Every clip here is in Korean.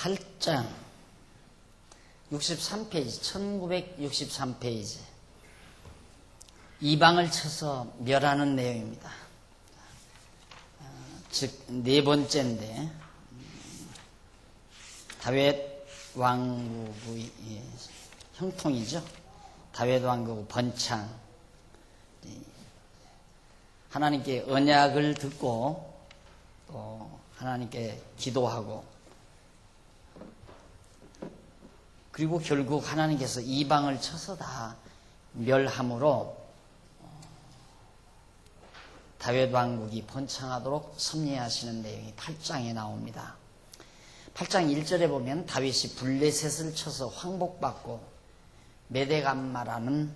8장 63페이지 1963페이지 이방을 쳐서 멸하는 내용입니다. 즉 네 번째인데 다윗 왕국의 형통이죠. 다윗 왕국의 번창, 하나님께 언약을 듣고 또 하나님께 기도하고 그리고 결국 하나님께서 이방을 쳐서 다 멸함으로 다윗 왕국이 번창하도록 섭리하시는 내용이 8장에 나옵니다. 8장 1절에 보면 다윗이 블레셋을 쳐서 황복받고 메대감마라는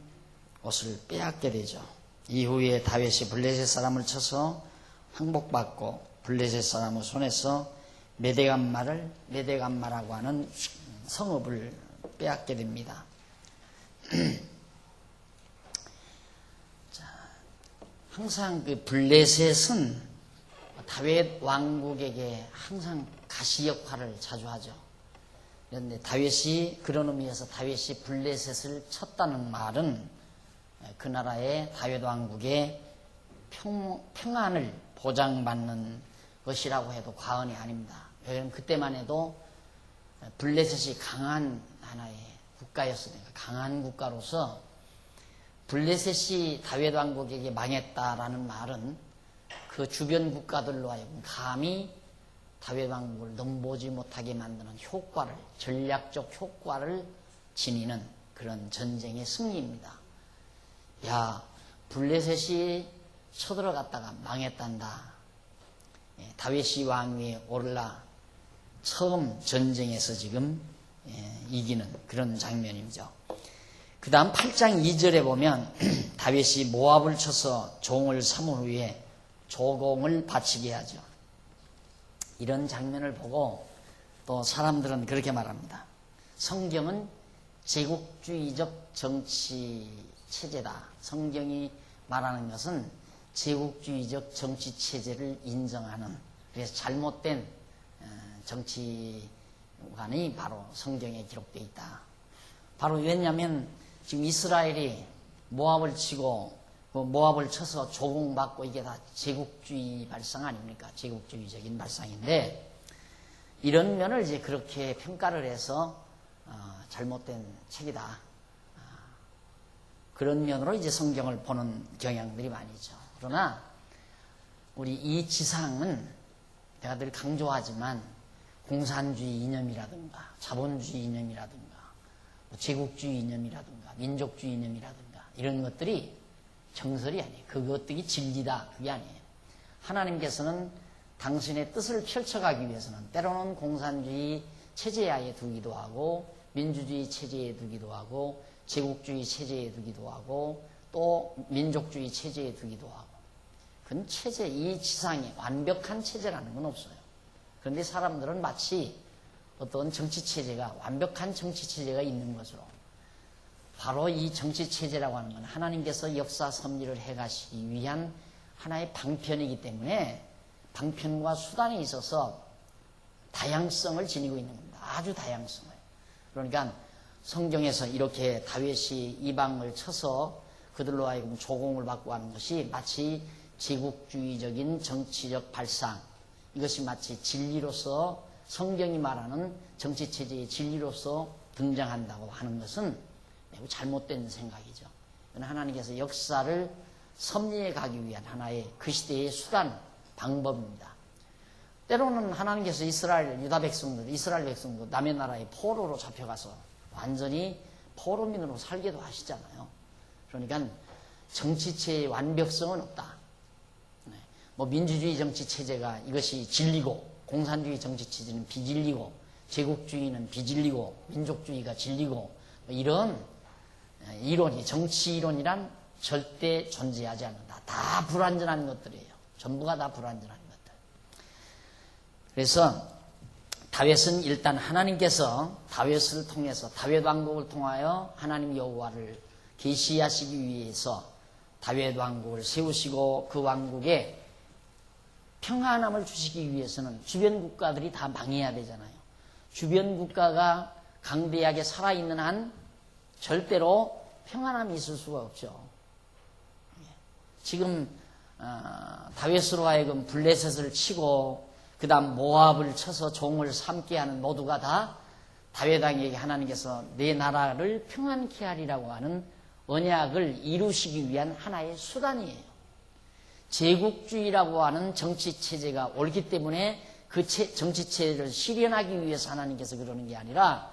옷을 빼앗게 되죠. 이후에 다윗이 블레셋 사람을 쳐서 황복받고 블레셋 사람의 손에서 메대감마라고 하는 성읍을 빼앗게 됩니다. 항상 그 블레셋은 다윗 왕국에게 항상 가시 역할을 자주 하죠. 그런데 다윗이 그런 의미에서 다윗이 블레셋을 쳤다는 말은 그 나라의 다윗 왕국의 평안을 보장받는 것이라고 해도 과언이 아닙니다. 왜냐하면 그때만 해도 블레셋이 강한 하나의 국가였으니까 강한 국가로서 블레셋이 다윗 왕국에게 망했다라는 말은 그 주변 국가들로 하여금 감히 다윗 왕국을 넘보지 못하게 만드는 효과를, 전략적 효과를 지니는 그런 전쟁의 승리입니다. 야, 블레셋이 쳐들어갔다가 망했단다. 다윗이 왕위에 오르라 처음 전쟁에서 지금 이기는 그런 장면이죠. 그 다음 8장 2절에 보면 다윗이 모압을 쳐서 종을 삼은 후에 조공을 바치게 하죠. 이런 장면을 보고 또 사람들은 그렇게 말합니다. 성경은 제국주의적 정치 체제다. 성경이 말하는 것은 제국주의적 정치 체제를 인정하는, 그래서 잘못된 정치관이 바로 성경에 기록되어 있다. 바로 왜냐하면 지금 이스라엘이 모압을 치고 모압을 쳐서 조공받고 이게 다 제국주의 발상 아닙니까? 제국주의적인 발상인데 이런 면을 이제 그렇게 평가를 해서 잘못된 책이다. 그런 면으로 이제 성경을 보는 경향들이 많이 있죠. 그러나 우리 이 지상은 내가 늘 강조하지만 공산주의 이념이라든가 자본주의 이념이라든가 제국주의 이념이라든가 민족주의 이념이라든가 이런 것들이 정설이 아니에요. 그것들이 진리다. 그게 아니에요. 하나님께서는 당신의 뜻을 펼쳐가기 위해서는 때로는 공산주의 체제하에 두기도 하고 민주주의 체제에 두기도 하고 제국주의 체제에 두기도 하고 또 민족주의 체제에 두기도 하고 그건 체제, 이 지상에 완벽한 체제라는 건 없어요. 그런데 사람들은 마치 어떤 정치체제가 완벽한 정치체제가 있는 것으로 바로 이 정치체제라고 하는 건 하나님께서 역사 섭리를 해가시기 위한 하나의 방편이기 때문에 방편과 수단에 있어서 다양성을 지니고 있는 겁니다. 아주 다양성을. 그러니까 성경에서 이렇게 다윗이 이방을 쳐서 그들로 하여금 조공을 받고 하는 것이 마치 제국주의적인 정치적 발상, 이것이 마치 진리로서 성경이 말하는 정치체제의 진리로서 등장한다고 하는 것은 매우 잘못된 생각이죠. 하나님께서 역사를 섭리해 가기 위한 하나의 그 시대의 수단, 방법입니다. 때로는 하나님께서 이스라엘 백성들 남의 나라에 포로로 잡혀가서 완전히 포로민으로 살게도 하시잖아요. 그러니까 정치체의 완벽성은 없다. 뭐 민주주의 정치체제가 이것이 진리고 공산주의 정치체제는 비진리고 제국주의는 비진리고 민족주의가 진리고 이런 이론이 정치 이론이란 절대 존재하지 않는다. 다 불완전한 것들이에요. 전부가 다 불완전한 것들. 그래서 다윗은 일단 하나님께서 다윗을 통해서 다윗 왕국을 통하여 하나님 여호와를 계시하시기 위해서 다윗 왕국을 세우시고 그 왕국에 평안함을 주시기 위해서는 주변 국가들이 다 망해야 되잖아요. 주변 국가가 강대하게 살아있는 한 절대로 평안함이 있을 수가 없죠. 지금 다윗으로 하여금 블레셋을 치고 그 다음 모압을 쳐서 종을 삼게 하는 모두가 다 다윗 왕에게 하나님께서 내 나라를 평안케 하리라고 하는 언약을 이루시기 위한 하나의 수단이에요. 제국주의라고 하는 정치체제가 옳기 때문에 그 정치체제를 실현하기 위해서 하나님께서 그러는 게 아니라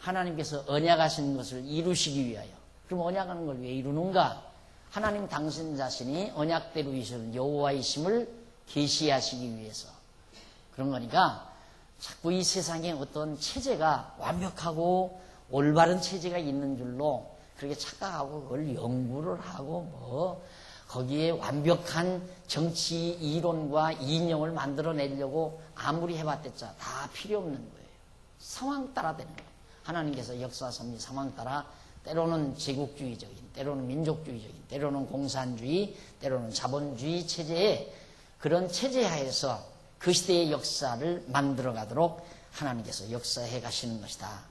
하나님께서 언약하신 것을 이루시기 위하여. 그럼 언약하는 걸 왜 이루는가? 하나님 당신 자신이 언약대로 이루시는 여호와이심을 계시하시기 위해서 그런 거니까 자꾸 이 세상에 어떤 체제가 완벽하고 올바른 체제가 있는 줄로 그렇게 착각하고 그걸 연구를 하고 뭐 거기에 완벽한 정치 이론과 이념을 만들어내려고 아무리 해봤댔자 다 필요 없는 거예요. 상황 따라 되는 거예요. 하나님께서 역사 섭리 상황 따라 때로는 제국주의적인, 때로는 민족주의적인, 때로는 공산주의, 때로는 자본주의 체제에 그런 체제 하에서 그 시대의 역사를 만들어 가도록 하나님께서 역사해 가시는 것이다.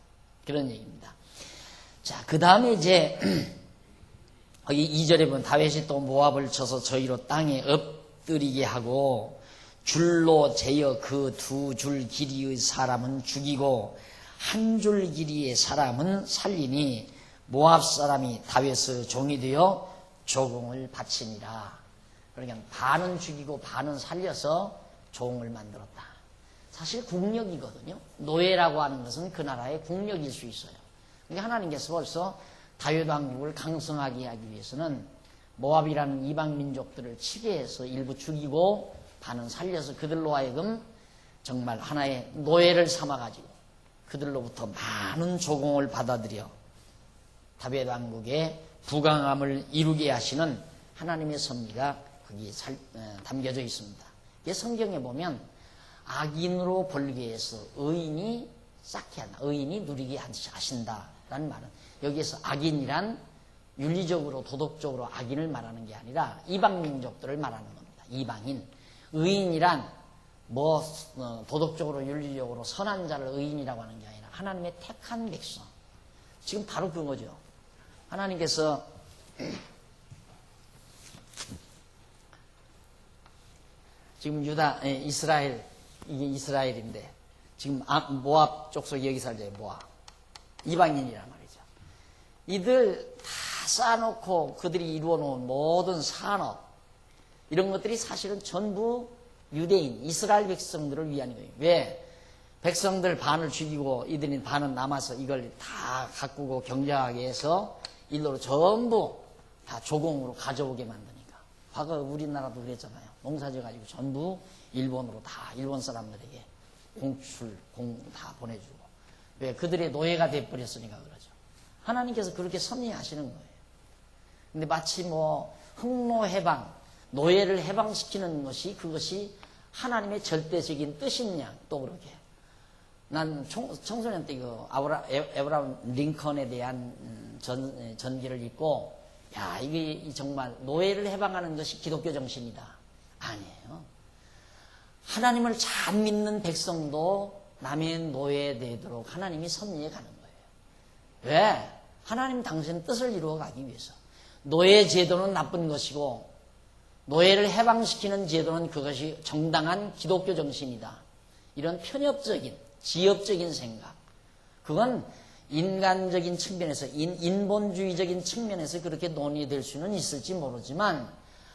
그런 얘기입니다. 자, 그 다음에 이제 거기 2절에 보면 다윗이 또 모압을 쳐서 저희로 땅에 엎드리게 하고 줄로 재어 그 두 줄 길이의 사람은 죽이고 한 줄 길이의 사람은 살리니 모압 사람이 다윗의 종이 되어 조공을 바치니라. 그러니까 반은 죽이고 반은 살려서 종을 만들었다. 사실 국력이거든요. 노예라고 하는 것은 그 나라의 국력일 수 있어요. 그러니까 하나님께서 벌써 다윗 왕국을 강성하게 하기 위해서는 모압이라는 이방 민족들을 치게 해서 일부 죽이고 반은 살려서 그들로 하여금 정말 하나의 노예를 삼아가지고 그들로부터 많은 조공을 받아들여 다윗 왕국의 부강함을 이루게 하시는 하나님의 섭리가 거기에 담겨져 있습니다. 이게 성경에 보면 악인으로 벌게 해서 의인이 쌓게 한다. 의인이 누리게 하신다라는 말은 여기에서 악인이란 윤리적으로 도덕적으로 악인을 말하는 게 아니라 이방 민족들을 말하는 겁니다. 이방인. 의인이란 뭐 도덕적으로 윤리적으로 선한 자를 의인이라고 하는 게 아니라 하나님의 택한 백성. 지금 바로 그거죠. 하나님께서 지금 이스라엘, 이게 이스라엘인데 지금 모압 족속이 여기 살죠. 모압. 이방인이란 말이죠. 이들 다 쌓아놓고 그들이 이루어놓은 모든 산업 이런 것들이 사실은 전부 유대인, 이스라엘 백성들을 위한 거예요. 왜? 백성들 반을 죽이고 이들이 반은 남아서 이걸 다 가꾸고 경작하게 해서 일로 전부 다 조공으로 가져오게 만드니까. 과거 우리나라도 그랬잖아요. 농사져 가지고 전부 일본으로 다 일본 사람들에게 다 보내주고. 왜? 그들의 노예가 돼버렸으니까 그러죠. 하나님께서 그렇게 섭리하시는 거예요. 근데 마치 뭐 흑노 해방, 노예를 해방시키는 것이 그것이 하나님의 절대적인 뜻이냐 또 그렇게. 난 청소년 때 그 에브라함 링컨에 대한 전기를 읽고 야 이게 정말 노예를 해방하는 것이 기독교 정신이다. 아니에요. 하나님을 잘 믿는 백성도 남의 노예에 되도록 하나님이 섭리해 가는 거예요. 왜? 하나님 당신 뜻을 이루어 가기 위해서. 노예 제도는 나쁜 것이고 노예를 해방시키는 제도는 그것이 정당한 기독교 정신이다. 이런 편협적인 지엽적인 생각. 그건 인간적인 측면에서 인본주의적인 측면에서 그렇게 논의될 수는 있을지 모르지만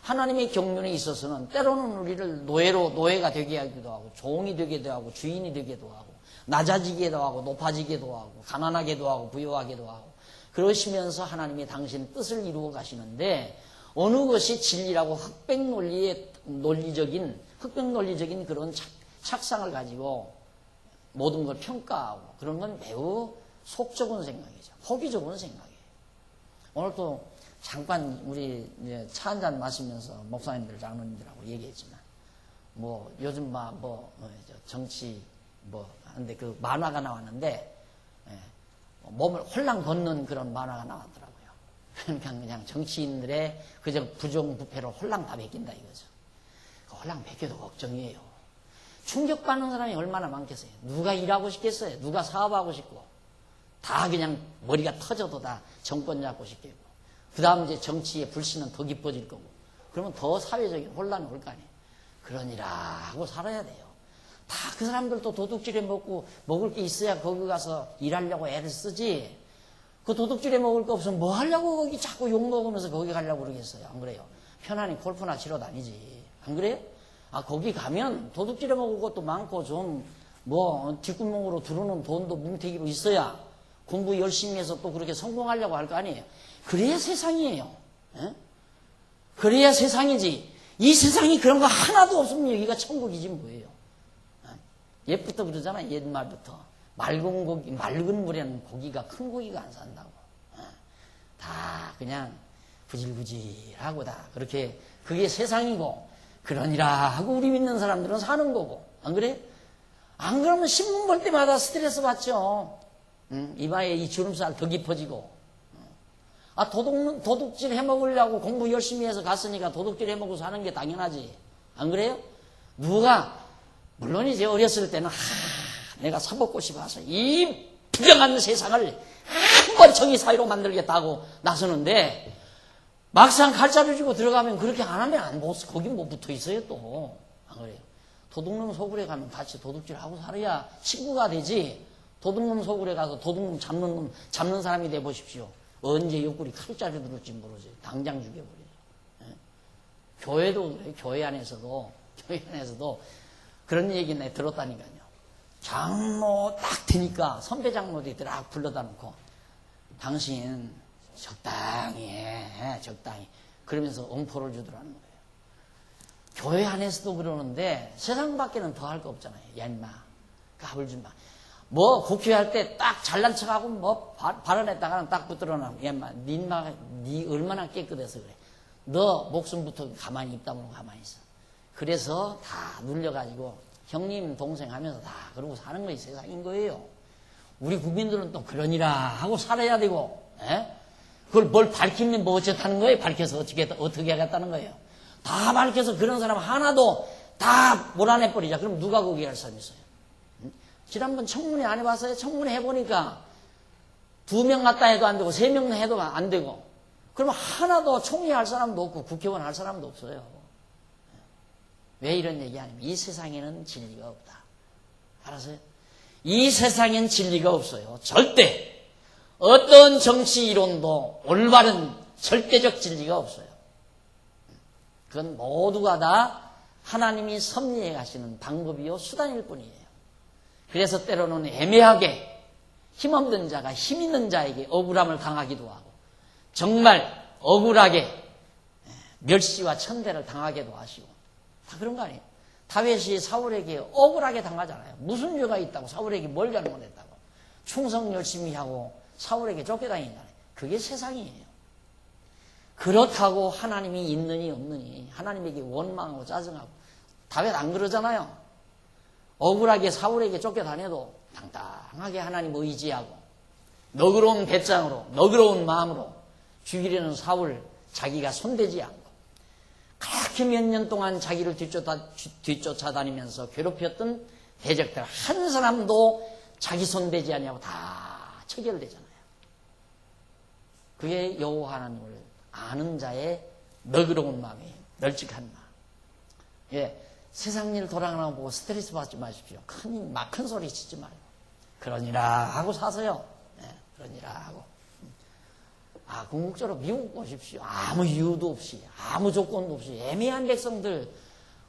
하나님의 경륜에 있어서는 때로는 우리를 노예가 되게 하기도 하고 종이 되기도 하고 주인이 되기도 하고 낮아지기도 하고 높아지기도 하고 가난하게도 하고 부유하게도 하고 그러시면서 하나님이 당신의 뜻을 이루어 가시는데 어느 것이 진리라고 흑백 논리적인 그런 착상을 가지고 모든 걸 평가하고 그런 건 매우 속 좁은 생각이죠. 폭이 좁은 생각이에요. 오늘 또 잠깐 우리 차 한잔 마시면서 목사님들, 장로님들하고 얘기했지만 뭐 요즘 정치 하는데 그 만화가 나왔는데 몸을 홀랑 벗는 그런 만화가 나왔더라고요. 그러니까 그냥 정치인들의 그저 부정부패로 홀랑 다 베낀다 이거죠. 홀랑 베껴도 걱정이에요. 충격받는 사람이 얼마나 많겠어요. 누가 일하고 싶겠어요. 누가 사업하고 싶고. 다 그냥 머리가 터져도 다 정권 잡고 싶겠고. 그 다음 이제 정치의 불신은 더 깊어질 거고. 그러면 더 사회적인 혼란이 올 거 아니에요. 그러니라 하고 살아야 돼요. 다 그 사람들도 도둑질해 먹고 먹을 게 있어야 거기 가서 일하려고 애를 쓰지. 그 도둑질해 먹을 거 없으면 뭐 하려고 거기 자꾸 욕 먹으면서 거기 가려고 그러겠어요. 안 그래요? 편안히 골프나 치러 다니지. 안 그래요? 아, 거기 가면 도둑질해 먹을 것도 많고 좀 뭐 뒷구멍으로 들어오는 돈도 뭉태기로 있어야 공부 열심히 해서 또 그렇게 성공하려고 할 거 아니에요. 그래야 세상이에요. 에? 그래야 세상이지. 이 세상이 그런 거 하나도 없으면 여기가 천국이지 뭐예요. 옛부터 그러잖아. 옛말부터. 맑은 물에는 고기가, 큰 고기가 안 산다고. 다 그냥 부질부질하고 다 그렇게 그게 세상이고 그러니라 하고 우리 믿는 사람들은 사는 거고. 안 그래? 안 그러면 신문 볼 때마다 스트레스 받죠. 이마에 이 주름살 더 깊어지고. 아, 도둑질 해먹으려고 공부 열심히 해서 갔으니까 도둑질 해먹고 사는 게 당연하지. 안 그래요? 물론 이제 어렸을 때는, 내가 사법고시 봐서 이 불행한 세상을 한번 정의 사회로 만들겠다고 나서는데, 막상 칼자루 쥐고 들어가면 그렇게 안 하면 거기 뭐 붙어 있어요 또. 안 그래요? 도둑놈 소굴에 가면 같이 도둑질 하고 살아야 친구가 되지. 도둑놈 소굴에 가서 도둑놈 잡는 사람이 돼 보십시오. 언제 옆구리 칼자루 들을지 모르지. 당장 죽여버려요. 예? 교회도 그래요. 교회 안에서도 그런 얘기 내가 들었다니까요. 장로 딱 되니까 선배 장로들이 딱 불러다 놓고 당신 적당히 해. 적당히. 그러면서 엄포를 주더라는 거예요. 교회 안에서도 그러는데 세상 밖에는 더 할 거 없잖아요. 야 인마 까불 좀 마. 뭐 국회할 때 딱 잘난 척하고 뭐 발언했다가는 딱 붙들어놔. 야 인마 니 얼마나 깨끗해서 그래. 너 목숨부터 가만히 입 다물고 가만히 있어. 그래서 다 눌려가지고 형님 동생 하면서 다 그러고 사는 것이 세상인 거예요. 우리 국민들은 또 그러니라 하고 살아야 되고. 에? 그걸 뭘 밝히면 뭐 어쩌다는 거예요? 밝혀서 어떻게 하겠다는 거예요? 다 밝혀서 그런 사람 하나도 다 몰아내버리자. 그럼 누가 거기 할 사람 있어요? 지난번 청문회 안 해봤어요? 청문회 해보니까 2명 갔다 해도 안 되고 3명 해도 안 되고 그러면 하나도 총리할 사람도 없고 국회의원 할 사람도 없어요. 왜 이런 얘기하냐면 이 세상에는 진리가 없다. 알았어요? 이 세상엔 진리가 없어요. 절대. 어떤 정치 이론도 올바른 절대적 진리가 없어요. 그건 모두가 다 하나님이 섭리해 가시는 방법이요 수단일 뿐이에요. 그래서 때로는 애매하게 힘없는 자가 힘 있는 자에게 억울함을 당하기도 하고 정말 억울하게 멸시와 천대를 당하기도 하시고 다 그런 거 아니에요. 다윗이 사울에게 억울하게 당하잖아요. 무슨 죄가 있다고 사울에게 뭘 잘못했다고 충성 열심히 하고 사울에게 쫓겨다닌다네. 그게 세상이에요. 그렇다고 하나님이 있느니 없느니 하나님에게 원망하고 짜증하고 다윗 안 그러잖아요. 억울하게 사울에게 쫓겨다녀도 당당하게 하나님 의지하고 너그러운 배짱으로 너그러운 마음으로 죽이려는 사울 자기가 손대지 않고 그렇게 몇 년 동안 자기를 뒤쫓아다니면서 괴롭혔던 대적들 한 사람도 자기 손대지 아니하고 다 처결되잖아요. 그게 여호와 하나님을 아는 자의 너그러운 마음이에요. 널찍한 마음. 예, 세상 일 돌아가는 거 보고 스트레스 받지 마십시오. 큰 소리 치지 말고. 그러니라 하고 사세요. 예, 그러니라 하고. 궁극적으로 미국 보십시오. 아무 이유도 없이, 아무 조건도 없이, 애매한 백성들,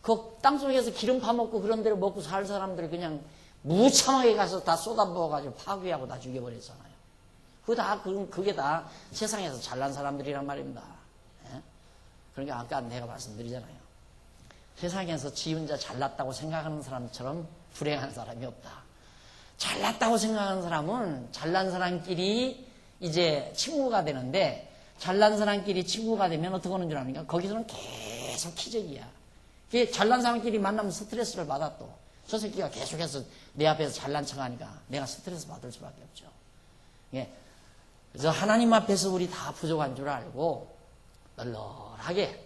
그 땅속에서 기름 파먹고 그런 데로 먹고 살 사람들 그냥 무참하게 가서 다 쏟아부어가지고 파괴하고 다 죽여버렸잖아요. 그게 다 세상에서 잘난 사람들이란 말입니다. 예? 그러니까 아까 내가 말씀드리잖아요. 세상에서 지 혼자 잘났다고 생각하는 사람처럼 불행한 사람이 없다. 잘났다고 생각하는 사람은 잘난 사람끼리 이제 친구가 되는데 잘난 사람끼리 친구가 되면 어떻게 하는 줄 압니까? 거기서는 계속 기적이야. 잘난 사람끼리 만나면 스트레스를 받아 또. 저 새끼가 계속해서 내 앞에서 잘난 척하니까 내가 스트레스 받을 수밖에 없죠. 예. 그래서 하나님 앞에서 우리 다 부족한 줄 알고 널널하게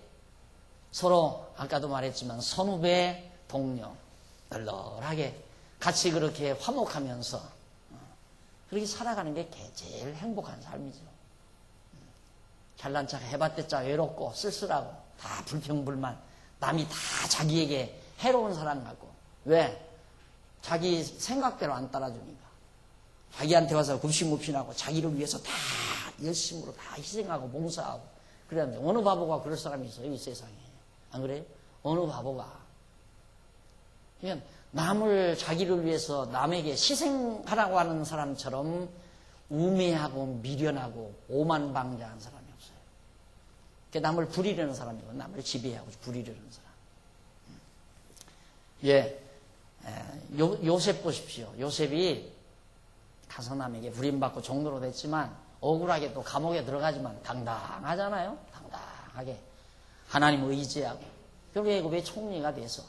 서로 아까도 말했지만 선후배 동료 널널하게 같이 그렇게 화목하면서 그렇게 살아가는 게 제일 행복한 삶이죠. 잘난 척 해봤댔자 외롭고 쓸쓸하고 다 불평불만, 남이 다 자기에게 해로운 사람 같고. 왜? 자기 생각대로 안 따라주니까. 자기한테 와서 굽신굽신하고 자기를 위해서 다 열심으로 다 희생하고 봉사하고 그랬는데 어느 바보가 그럴 사람이 있어요, 이 세상에. 안 그래요? 어느 바보가. 그러니까 남을 자기를 위해서 남에게 희생하라고 하는 사람처럼 우매하고 미련하고 오만방자한 사람이 없어요. 그러니까 남을 부리려는 사람이고 남을 지배하고 부리려는 사람. 예, 요셉 보십시오. 요셉이 가서남에게 부림받고 종로로 됐지만 억울하게 또 감옥에 들어가지만 당당하잖아요. 당당하게 하나님을 의지하고 결국 애굽의 총리가 돼서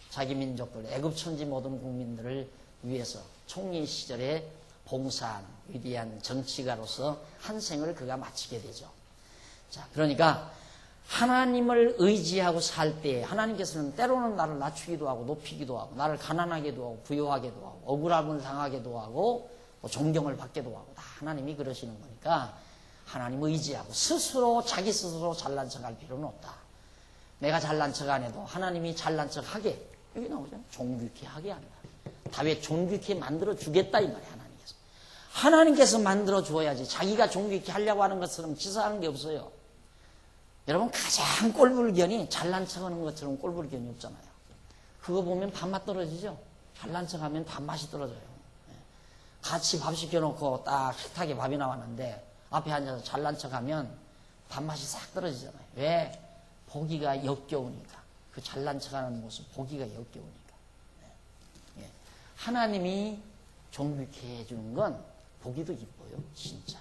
자기 민족들, 애굽 천지 모든 국민들을 위해서 총리 시절에 봉사한 위대한 정치가로서 한 생을 그가 마치게 되죠. 자, 그러니까 하나님을 의지하고 살 때 하나님께서는 때로는 나를 낮추기도 하고 높이기도 하고 나를 가난하게도 하고 부유하게도 하고 억울함을 당하게도 하고 존경을 받게도 하고 다 하나님이 그러시는 거니까 하나님을 의지하고 스스로 자기 스스로 잘난 척할 필요는 없다. 내가 잘난 척 안 해도 하나님이 잘난 척 하게 여기 나오잖아요. 존귀케 하게 한다. 다윗 존귀케 만들어 주겠다 이 말이에요. 하나님께서 만들어 주어야지 자기가 존귀케 하려고 하는 것처럼 치사한 게 없어요. 여러분 가장 꼴불견이 잘난 척하는 것처럼 꼴불견이 없잖아요. 그거 보면 밥맛 떨어지죠. 잘난 척하면 밥맛이 떨어져요. 같이 밥 시켜놓고 딱 식탁에 밥이 나왔는데 앞에 앉아서 잘난 척하면 밥맛이 싹 떨어지잖아요. 왜? 보기가 역겨우니까. 그 잘난 척하는 모습 보기가 역겨우니까. 하나님이 존귀케 해주는 건 보기도 기뻐요. 진짜.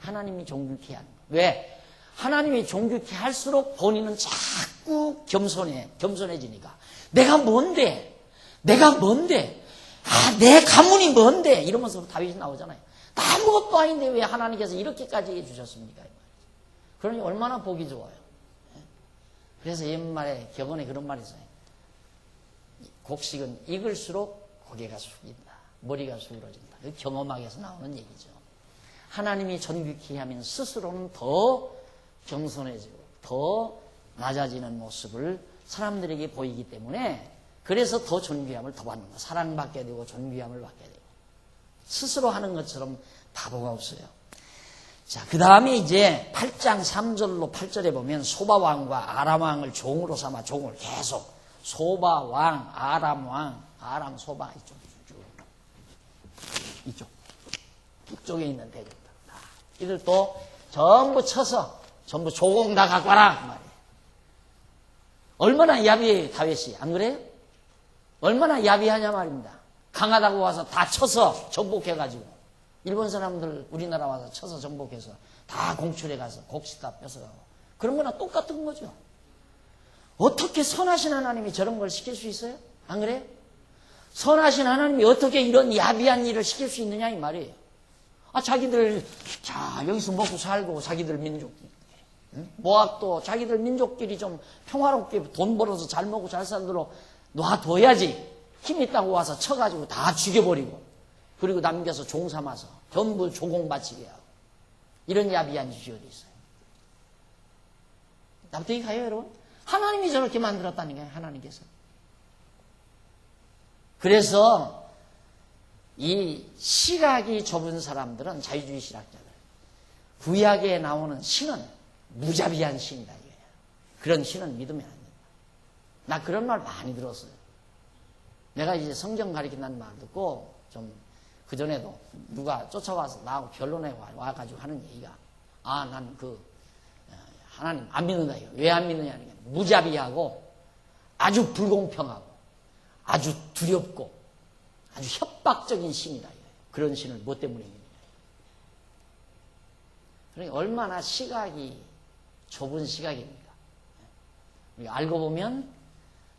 하나님이 존귀케 하는 거. 왜? 하나님이 존귀케 할수록 본인은 자꾸 겸손해지니까. 내가 뭔데? 내 가문이 뭔데? 이러면서 다윗이 나오잖아요. 나 아무것도 아닌데 왜 하나님께서 이렇게까지 해주셨습니까? 그러니 얼마나 보기 좋아요. 그래서 옛말에 격언에 그런 말이 있어요. 곡식은 익을수록 고개가 숙인다. 머리가 수그러진다. 경험학에서 나오는 얘기죠. 하나님이 존귀케 하면 스스로는 더 겸손해지고 더 낮아지는 모습을 사람들에게 보이기 때문에 그래서 더 존귀함을 더 받는 거예요. 사랑받게 되고 존귀함을 받게 되고 스스로 하는 것처럼 바보가 없어요. 자, 그 다음에 이제 8장 3절로 8절에 보면 소바왕과 아람왕을 종으로 삼아 종을 계속 소바왕, 아람왕, 아람 소바 이쪽에 있는 대적들 이들도 전부 쳐서 전부 조공 다 갖고 와라 그 말이에요. 얼마나 야비해요 다윗이. 안 그래요? 얼마나 야비하냐 말입니다. 강하다고 와서 다 쳐서 정복해가지고 일본 사람들 우리나라 와서 쳐서 정복해서 다 공출해 가서 곡식 다 뺏어가고 그런 거나 똑같은 거죠. 어떻게 선하신 하나님이 저런 걸 시킬 수 있어요? 안 그래요? 선하신 하나님이 어떻게 이런 야비한 일을 시킬 수 있느냐 이 말이에요. 자기들 여기서 먹고 살고 자기들 민족끼리 모압도 자기들 민족끼리 좀 평화롭게 돈 벌어서 잘 먹고 잘 살도록 놔둬야지 힘 있다고 와서 쳐가지고 다 죽여버리고 그리고 남겨서 종 삼아서 전부 조공 바치게 하고 이런 야비한 짓이 어디 있어요? 납득이 가요 여러분? 하나님이 저렇게 만들었다니까요. 하나님께서. 그래서 이 시각이 좁은 사람들은 자유주의 신학자들 구약에 나오는 신은 무자비한 신이다 이거예요. 그런 신은 믿으면 안 된다. 나 그런 말 많이 들었어요. 내가 이제 성경 가리킨다는 말 듣고 좀 그전에도 누가 쫓아와서 나하고 변론에 와가지고 하는 얘기가 난 하나님 안 믿는다 이거. 왜 안 믿느냐 이게 무자비하고 아주 불공평하고 아주 두렵고 아주 협박적인 신이다 이거예요. 그런 신을 뭐 때문에 믿느냐. 그러니까 얼마나 시각이 좁은 시각입니까? 우리가 알고 보면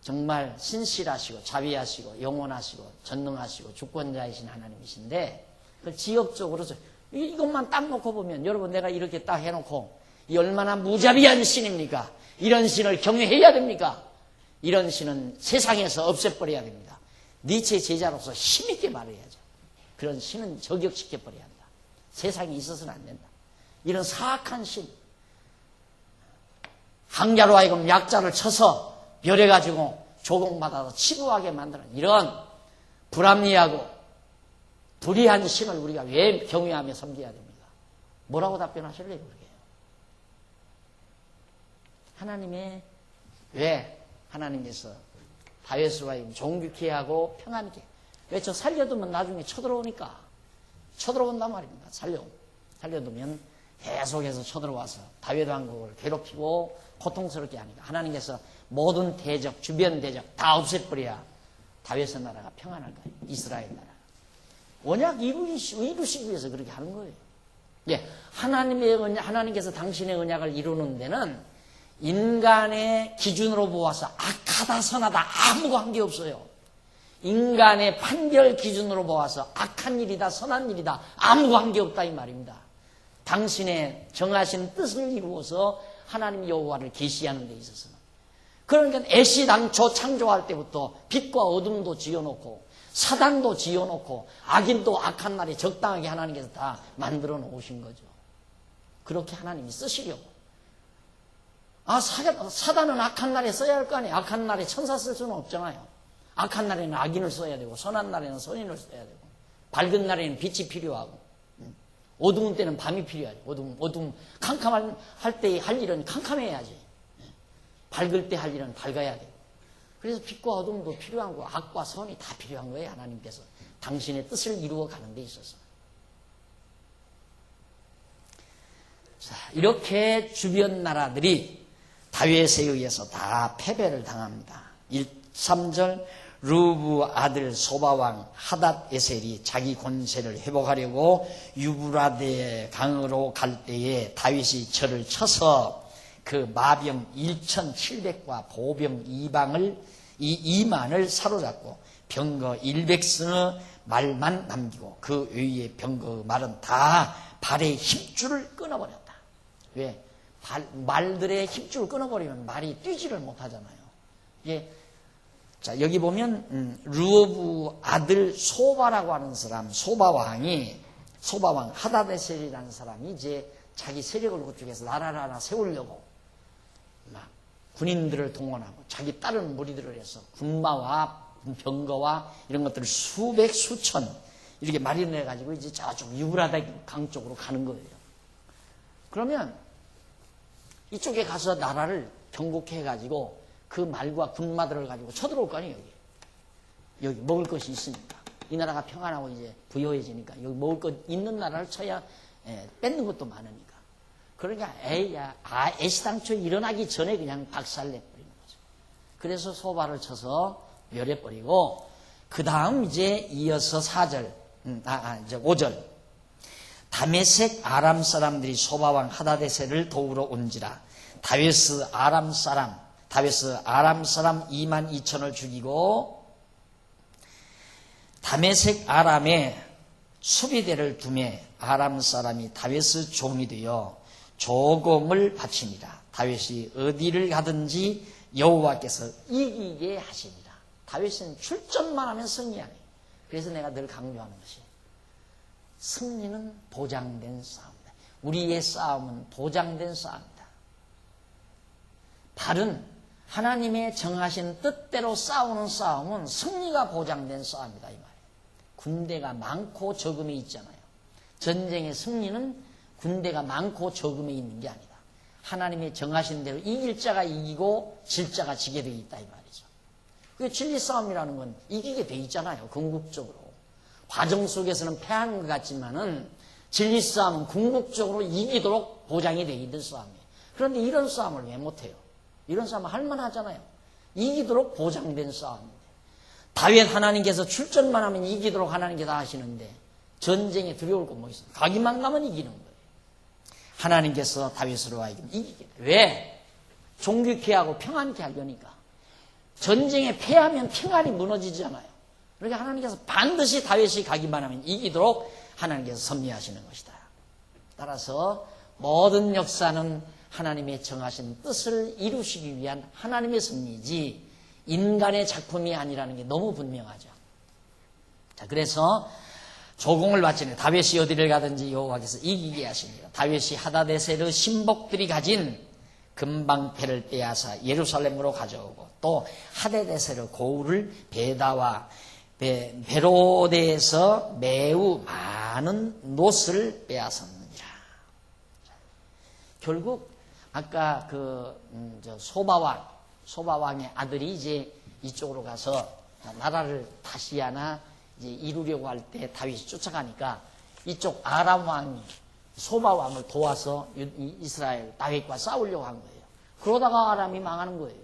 정말 신실하시고 자비하시고 영원하시고 전능하시고 주권자이신 하나님이신데 그 지역적으로 이것만 딱 놓고 보면 여러분 내가 이렇게 딱 해놓고 이 얼마나 무자비한 신입니까? 이런 신을 경외해야 됩니까? 이런 신은 세상에서 없애버려야 됩니다. 니체의 제자로서 힘있게 말해야죠. 그런 신은 저격시켜버려야 한다. 세상에 있어서는 안 된다. 이런 사악한 신, 강자로 하여금 약자를 쳐서 멸해가지고 조공받아서 치부하게 만드는 이런 불합리하고 불의한 신을 우리가 왜 경외하며 섬겨야 됩니까? 뭐라고 답변하실래요? 그러게요. 하나님의 왜 하나님께서 다윗을 종교케 하고 평안케, 왜 저 살려두면 나중에 쳐들어오니까, 쳐들어온단 말입니다. 살려두면 계속해서 쳐들어와서 다윗 왕국을 괴롭히고 고통스럽게 하니까 하나님께서 모든 대적, 주변 대적 다 없애버려야 다윗의 나라가 평안할 거예요. 이스라엘 나라. 원약 이루시기 위해서 그렇게 하는 거예요. 예, 하나님께서 당신의 언약을 이루는 데는 인간의 기준으로 보아서 악하다 선하다 아무 관계 없어요. 인간의 판결 기준으로 보아서 악한 일이다 선한 일이다 아무 관계 없다 이 말입니다. 당신의 정하신 뜻을 이루어서 하나님 여호와를 계시하는 데 있어서는. 그러니까 애시당초 창조할 때부터 빛과 어둠도 지어놓고 사단도 지어놓고 악인도 악한 날에 적당하게 하나님께서 다 만들어 놓으신 거죠. 그렇게 하나님이 쓰시려고. 사단은 악한 날에 써야 할 거 아니에요. 악한 날에 천사 쓸 수는 없잖아요. 악한 날에는 악인을 써야 되고 선한 날에는 선인을 써야 되고 밝은 날에는 빛이 필요하고 어두운 때는 밤이 필요하죠. 어두움 캄캄할 때 할 일은 캄캄해야지. 밝을 때 할 일은 밝아야 되고. 그래서 빛과 어둠도 필요한 거, 악과 선이 다 필요한 거예요. 하나님께서 당신의 뜻을 이루어 가는 데 있어서. 자, 이렇게 주변 나라들이 다윗에 의해서 다 패배를 당합니다. 3절 루브 아들 소바왕 하닷 에셀이 자기 권세를 회복하려고 유브라데 강으로 갈 때에 다윗이 저를 쳐서 그 마병 1,700과 보병 2만을 사로잡고 병거 100승의 말만 남기고 그 외의 병거의 말은 다 발의 힘줄을 끊어버렸다. 왜? 말들의 힘줄을 끊어버리면 말이 뛰지를 못하잖아요. 예. 자, 여기 보면 루브 아들 소바라고 하는 사람, 소바왕 하닷에셀이라는 사람이 이제 자기 세력을 구축해서 나라를 하나 세우려고 막 군인들을 동원하고 자기 다른 무리들을 해서 군마와 병거와 이런 것들을 수백 수천 이렇게 마련해 가지고 이제 저쪽 유브라데 강 쪽으로 가는 거예요. 그러면 이쪽에 가서 나라를 경국해 가지고 그 말과 군마들을 가지고 쳐들어올 거 아니에요. 여기 먹을 것이 있으니까 이 나라가 평안하고 이제 부여해지니까 여기 먹을 것 있는 나라를 쳐야 뺏는 것도 많으니까. 그러니까 애시당초 일어나기 전에 그냥 박살내버리는 거죠. 그래서 소바를 쳐서 멸해버리고 그 다음 이제 이어서 4절 이제 5절 다메섹 아람 사람들이 소바왕 하닷에셀을 도우러 온지라 다윗의 아람 사람 22,000을 죽이고 다메섹 아람에 수비대를 두매 아람 사람이 다윗의 종이 되어 조공을 바치니라. 다윗이 어디를 가든지 여호와께서 이기게 하시니라. 다윗은 출전만 하면 승리하네. 그래서 내가 늘 강조하는 것이 승리는 보장된 싸움이다. 우리의 싸움은 보장된 싸움이다. 바른 하나님의 정하신 뜻대로 싸우는 싸움은 승리가 보장된 싸움이다 이 말이에요. 군대가 많고 적음이 있잖아요. 전쟁의 승리는 군대가 많고 적음이 있는 게 아니다. 하나님의 정하신 대로 이길 자가 이기고 질 자가 지게 되어 있다 이 말이죠. 그 진리 싸움이라는 건 이기게 돼 있잖아요. 궁극적으로. 과정 속에서는 패하는 것 같지만은 진리 싸움은 궁극적으로 이기도록 보장이 되어 있는 싸움이에요. 그런데 이런 싸움을 왜 못해요? 이런 싸움은 할만하잖아요. 이기도록 보장된 싸움인데. 다윗 하나님께서 출전만 하면 이기도록 하나님께서 하시는데 전쟁에 두려울 거 뭐 있어요? 가기만 가면 이기는 거예요. 하나님께서 다윗으로 하여금 이기게 돼. 왜? 종교케 하고 평안케 하려니까. 전쟁에 패하면 평안이 무너지잖아요. 그러니까 하나님께서 반드시 다윗이 가기만 하면 이기도록 하나님께서 섭리하시는 것이다. 따라서 모든 역사는 하나님의 정하신 뜻을 이루시기 위한 하나님의 섭리이지 인간의 작품이 아니라는 게 너무 분명하죠. 자, 그래서 조공을 바치는 다윗이 어디를 가든지 여호와께서 이기게 하십니다. 다윗이 하다데셀의 신복들이 가진 금방패를 빼앗아 예루살렘으로 가져오고 또 하다데셀의 고울을 베다와 베로데에서 매우 많은 놋을 빼앗았느니라. 결국 아까 소바왕의 아들이 이제 이쪽으로 가서 나라를 다시 하나 이제 이루려고 할 때 다윗이 쫓아가니까 이쪽 아람 왕이 소바 왕을 도와서 이스라엘 다윗과 싸우려고 한 거예요. 그러다가 아람이 망하는 거예요.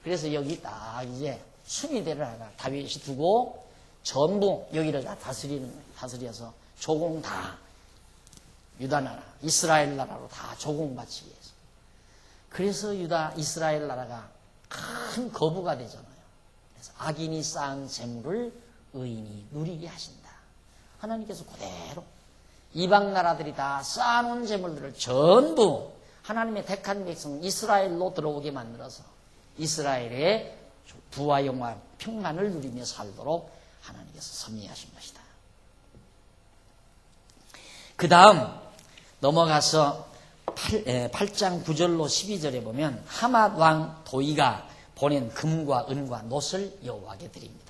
그래서 여기 딱 이제 수미대를 하나 다윗이 두고 전부 여기를 다 다스려서 조공 다 유다 나라, 이스라엘 나라로 다 조공 바치게 해서. 그래서 이스라엘 나라가 큰 거부가 되잖아요. 그래서 악인이 쌓은 재물을 의인이 누리게 하신다. 하나님께서 그대로 이방 나라들이 다 쌓아놓은 재물들을 전부 하나님의 택한 백성 이스라엘로 들어오게 만들어서 이스라엘의 부와 영광, 평안을 누리며 살도록 하나님께서 섭리하신 것이다. 그 다음 넘어가서 8장 9절로 12절에 보면 하맛 왕 도이가 보낸 금과 은과 놋을 여호와께 드립니다.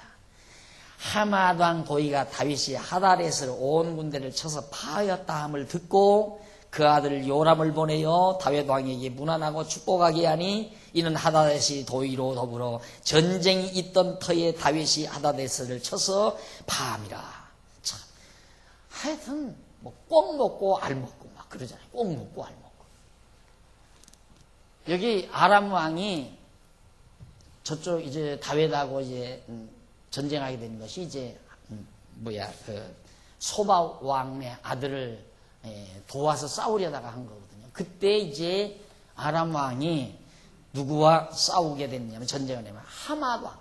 하맛 왕 도이가 다윗이 하다레스를 온 군대를 쳐서 파하였다 함을 듣고 그 아들 요람을 보내어 다윗 왕에게 문안하고 축복하게 하니 이는 하다데스 도이로 더불어 전쟁이 있던 터에 다윗이 하다데스를 쳐서 파함이라. 참, 하여튼 꼭 먹고 알 먹고 막 그러잖아요. 꼭 먹고 알 먹고. 여기 아람 왕이 저쪽 이제 다윗하고 이제 전쟁하게 된 것이 이제 소바 왕의 아들을 도와서 싸우려다가 한 거거든요. 그때 이제 아람 왕이 누구와 싸우게 됐냐면 전쟁을 하면 하맛 왕.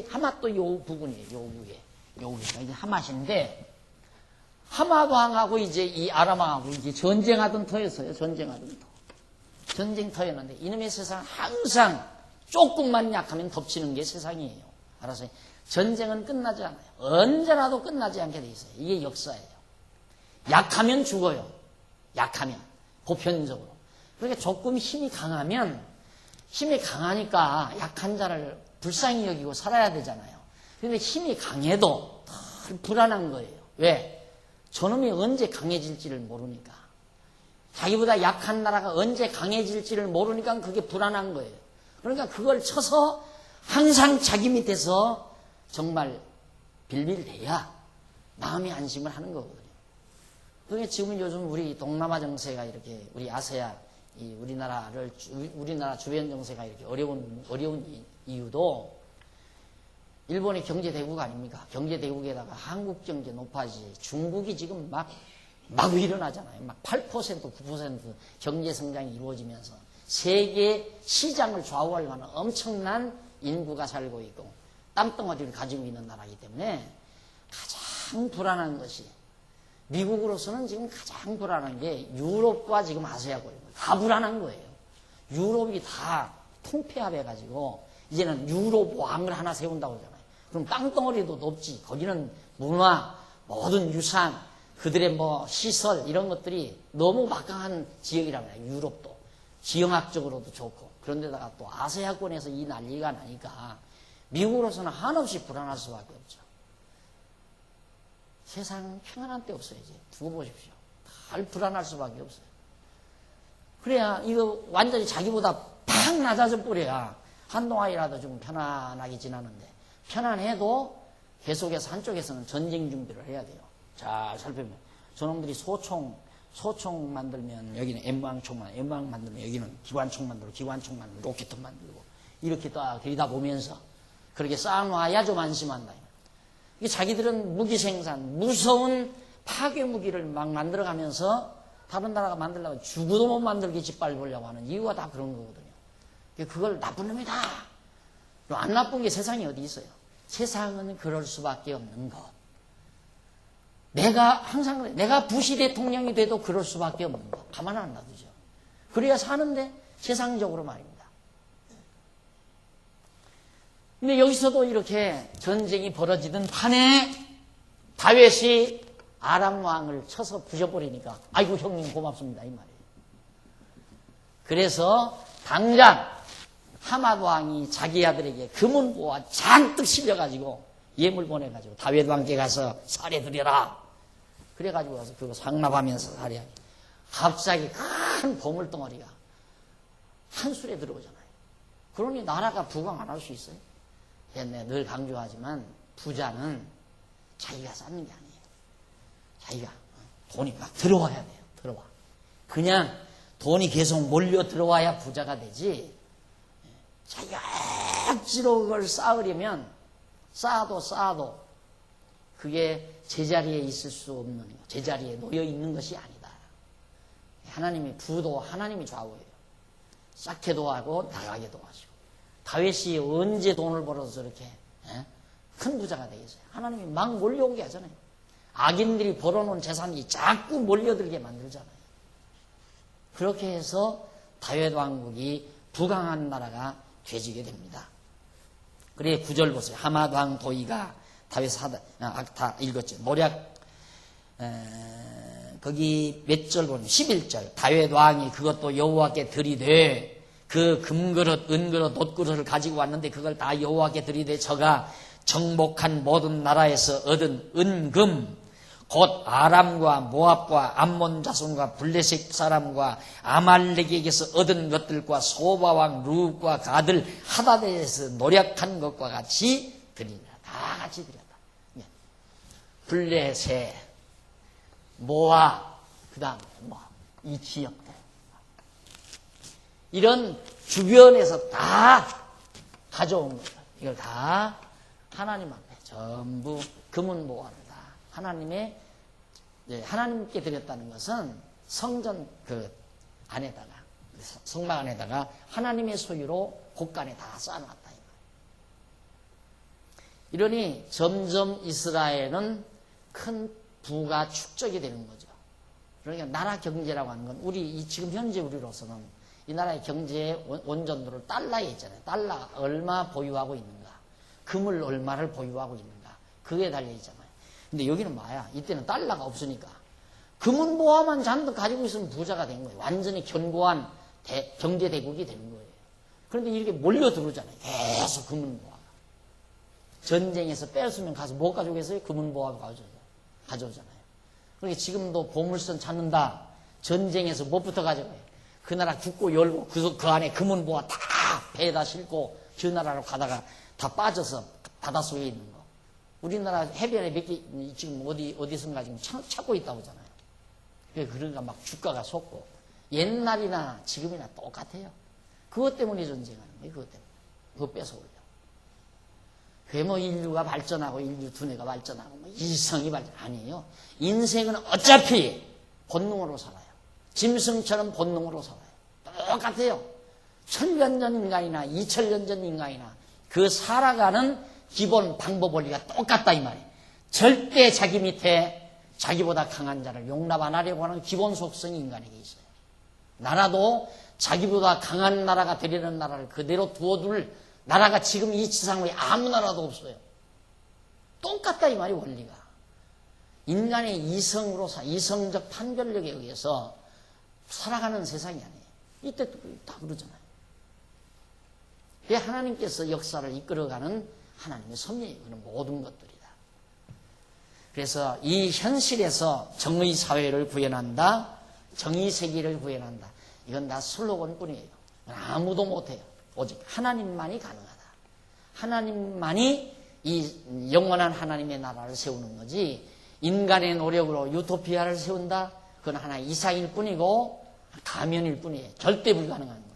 하맛도 요 부근이에요. 여기가 이제 하맛인데 하맛 왕하고 이제 이 아람 왕하고 이제 전쟁하던 터였어요. 전쟁하던 터. 전쟁터였는데 이놈의 세상 항상 조금만 약하면 덮치는 게 세상이에요. 알아서 전쟁은 끝나지 않아요. 언제라도 끝나지 않게 돼 있어요. 이게 역사예요. 약하면 죽어요. 약하면 보편적으로. 그러니까 조금 힘이 강하니까 약한 자를 불쌍히 여기고 살아야 되잖아요. 그런데 힘이 강해도 덜 불안한 거예요. 왜? 저놈이 언제 강해질지를 모르니까. 자기보다 약한 나라가 언제 강해질지를 모르니까 그게 불안한 거예요. 그러니까 그걸 쳐서 항상 자기 밑에서 정말 빌빌대야 마음이 안심을 하는 거거든요. 그러니까 지금 요즘 우리 동남아 정세가 이렇게 우리 아세아, 우리나라 주변 정세가 이렇게 어려운 이유도 일본의 경제 대국 아닙니까? 경제 대국에다가 한국 경제 높아지 중국이 지금 막 일어나잖아요. 막 8%, 9% 경제 성장이 이루어지면서 세계 시장을 좌우할 만한 엄청난 인구가 살고 있고 땅덩어리를 가지고 있는 나라이기 때문에 가장 불안한 것이 미국으로서는 지금 가장 불안한 게 유럽과 지금 아시아권이고 다 불안한 거예요. 유럽이 다 통폐합해가지고 이제는 유럽 왕을 하나 세운다고 그러잖아요. 그럼 땅덩어리도 높지. 거기는 문화, 모든 유산, 그들의 시설 이런 것들이 너무 막강한 지역이란 말이에요. 유럽도. 지형학적으로도 좋고. 그런데다가 또 아시아권에서 이 난리가 나니까 미국으로서는 한없이 불안할 수밖에 없죠. 세상 평안한 데 없어요. 이제 두고 보십시오. 다 불안할 수밖에 없어요. 그래야 이거 완전히 자기보다 팍 낮아져 버려야 한동안이라도 좀 편안하게 지나는데 편안해도 계속해서 한쪽에서는 전쟁 준비를 해야 돼요. 잘 살펴보면 저놈들이 소총 만들면 여기는 M방총 만들면 여기는 기관총 만들고 로켓 만들고 이렇게 딱 들이다 보면서 그렇게 쌓아놔야 좀 안심한다. 자기들은 무기 생산, 무서운 파괴 무기를 막 만들어가면서 다른 나라가 만들려고 죽어도 못 만들게 짓밟으려고 하는 이유가 다 그런 거거든요. 그걸 나쁜 놈이다. 안 나쁜 게 세상에 어디 있어요. 세상은 그럴 수밖에 없는 것. 내가 부시 대통령이 돼도 그럴 수밖에 없는 것. 가만 안 놔두죠. 그래야 사는데 세상적으로 말입니다. 근데 여기서도 이렇게 전쟁이 벌어지던 판에 다윗이 아람 왕을 쳐서 부셔버리니까 아이고 형님 고맙습니다 이 말이에요. 그래서 당장 하맛 왕이 자기 아들에게 금은보화 잔뜩 실려가지고 예물 보내가지고 다윗 왕께 가서 살해드려라. 그래가지고 와서 그거 상납하면서 살해하기. 갑자기 큰 보물덩어리가 한술에 들어오잖아요. 그러니 나라가 부강 안 할 수 있어요. 내가 늘 강조하지만 부자는 자기가 쌓는 게 아니에요. 자기가 돈이 막 들어와야 돼요. 들어와. 그냥 돈이 계속 몰려 들어와야 부자가 되지. 자기가 억지로 그걸 쌓으려면 쌓아도 그게 제자리에 있을 수 없는, 제자리에 놓여 있는 것이 아니다. 하나님이 부도 하나님이 좌우해요. 쌓게도 하고 나가게도 하시고. 다윗이 언제 돈을 벌어서 저렇게 큰 부자가 되겠어요? 하나님이 막 몰려오게 하잖아요. 악인들이 벌어놓은 재산이 자꾸 몰려들게 만들잖아요. 그렇게 해서 다윗 왕국이 부강한 나라가 되지게 됩니다. 그래 9절 보세요. 하맛 왕 도이가 다윗 다 읽었죠. 노략 거기 몇 절 보면 11절. 다윗 왕이 그것도 여호와께 드리되 그 금그릇 은그릇 놋그릇을 가지고 왔는데 그걸 다 여호와께 드리되 저가 정복한 모든 나라에서 얻은 은금 곧 아람과 모압과 암몬 자손과 블레셋 사람과 아말렉에게서 얻은 것들과 소바왕 루과 가들 하닷에서 노력한 것과 같이 드리니라. 다 같이 드렸다. 블레셋, 모압, 그 다음에 이 지역들 이런 주변에서 다 가져온 거예요. 이걸 다 하나님 앞에 전부 금은 모아를 다 하나님께 드렸다는 것은 성전 그 안에다가 성막 안에다가 하나님의 소유로 곳간에 다 쌓아놨다. 이러니 점점 이스라엘은 큰 부가 축적이 되는 거죠. 그러니까 나라 경제라고 하는 건 지금 현재 우리로서는 이 나라의 경제의 원전도를 달러에 있잖아요. 달러 얼마 보유하고 있는가, 금을 얼마를 보유하고 있는가, 그게 달려 있잖아요. 근데 여기는 뭐야? 이때는 달러가 없으니까 금은 모아만 잔뜩 가지고 있으면 부자가 된 거예요. 완전히 견고한 경제 대국이 되는 거예요. 그런데 이렇게 몰려 들어오잖아요. 계속 금은 모아. 전쟁에서 뺏으면 가서 뭐 가져오겠어요? 금은 모아 가져오잖아요. 그러니까 지금도 보물선 찾는다. 전쟁에서 뭐부터 가져가요? 그 나라 죽고 열고 그 안에 금은 모아 다 배에다 싣고 저 나라로 가다가 다 빠져서 바닷속에 있는 거. 우리나라 해변에 몇 개 지금 어디선가 지금 찾고 있다고 하잖아요. 그러니까 막 주가가 솟고 옛날이나 지금이나 똑같아요. 그것 때문에 전쟁하는 거예요. 그것 때문에. 그거 뺏어올려. 그게 뭐 인류가 발전하고 인류 두뇌가 발전하고 뭐 이성이 발전 아니에요. 인생은 어차피 본능으로 살아요. 짐승처럼 본능으로 살아요. 똑같아요. 1000년 전 인간이나 2000년 전 인간이나 그 살아가는 기본 방법 원리가 똑같다 이 말이에요. 절대 자기 밑에 자기보다 강한 자를 용납 안 하려고 하는 기본 속성이 인간에게 있어요. 나라도 자기보다 강한 나라가 되려는 나라를 그대로 두어둘 나라가 지금 이 지상 위에 아무 나라도 없어요. 똑같다 이 말이 원리가. 인간의 이성적 판별력에 의해서 살아가는 세상이 아니에요. 이때 다 그러잖아요. 그게 하나님께서 역사를 이끌어가는 하나님의 섭리예요. 그런 모든 것들이다. 그래서 이 현실에서 정의 사회를 구현한다. 정의 세계를 구현한다. 이건 다 슬로건뿐이에요. 아무도 못해요. 오직 하나님만이 가능하다. 하나님만이 이 영원한 하나님의 나라를 세우는 거지 인간의 노력으로 유토피아를 세운다? 그건 하나의 이상일 뿐이고 가면일 뿐이에요. 절대 불가능한 거예요.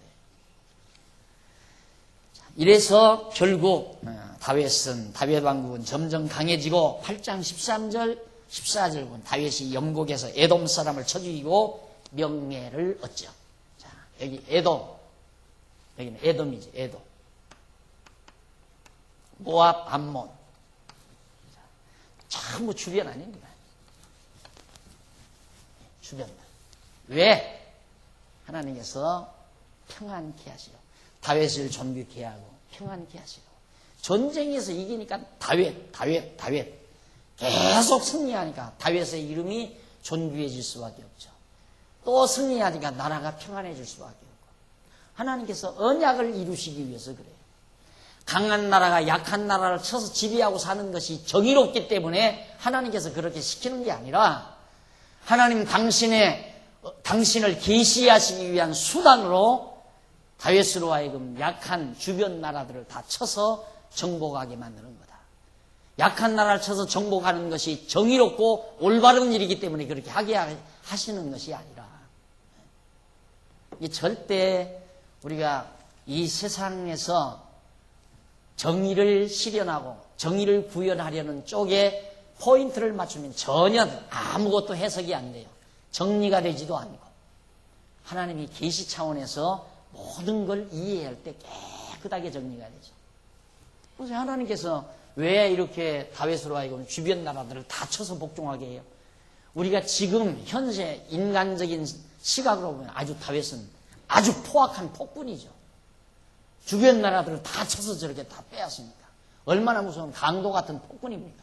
이래서 결국 다윗 왕국은 점점 강해지고 8장 13절 14절 보면 다윗이 영국에서 에돔 사람을 쳐 죽이고 명예를 얻죠. 자, 여기 에돔, 여기는 에돔이지. 에돔, 모압, 암몬. 전부 주변 아닙니다. 주변. 왜? 하나님께서 평안케 하시고 다윗을 존귀케 하고 평안케 하시고 전쟁에서 이기니까 다윗 계속 승리하니까 다윗의 이름이 존귀해질 수밖에 없죠. 또 승리하니까 나라가 평안해질 수밖에 없고, 하나님께서 언약을 이루시기 위해서 그래요. 강한 나라가 약한 나라를 쳐서 지배하고 사는 것이 정의롭기 때문에 하나님께서 그렇게 시키는 게 아니라, 하나님 당신을 계시하시기 위한 수단으로 다윗으로 하여금 약한 주변 나라들을 다 쳐서 정복하게 만드는 거다. 약한 나라를 쳐서 정복하는 것이 정의롭고 올바른 일이기 때문에 그렇게 하게 하시는 것이 아니라, 절대 우리가 이 세상에서 정의를 실현하고 정의를 구현하려는 쪽에 포인트를 맞추면 전혀 아무것도 해석이 안 돼요. 정리가 되지도 않고, 하나님이 계시 차원에서 모든 걸 이해할 때 깨끗하게 정리가 되죠. 그래서 하나님께서 왜 이렇게 다윗으로 하여금 주변 나라들을 다 쳐서 복종하게 해요? 우리가 지금 현재 인간적인 시각으로 보면 다윗은 아주 포악한 폭군이죠. 주변 나라들을 다 쳐서 저렇게 다 빼앗습니다. 얼마나 무서운 강도 같은 폭군입니까?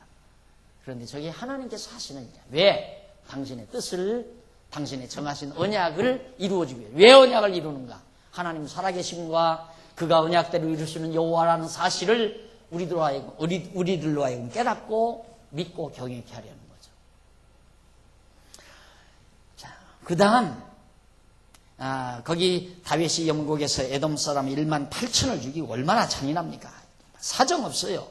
그런데 저게 하나님께서 하시는 일이야. 왜? 당신의 뜻을, 당신의 정하신 언약을 이루어주기 위해. 왜 언약을 이루는가? 하나님 살아계심과 그가 언약대로 이루시는 여호와라는 사실을 우리들로 하여금 깨닫고 믿고 경외케 하려는 거죠. 자, 그 다음, 거기 다윗이 영국에서 에돔 사람 1만 8천을 죽이고 얼마나 잔인합니까? 사정없어요.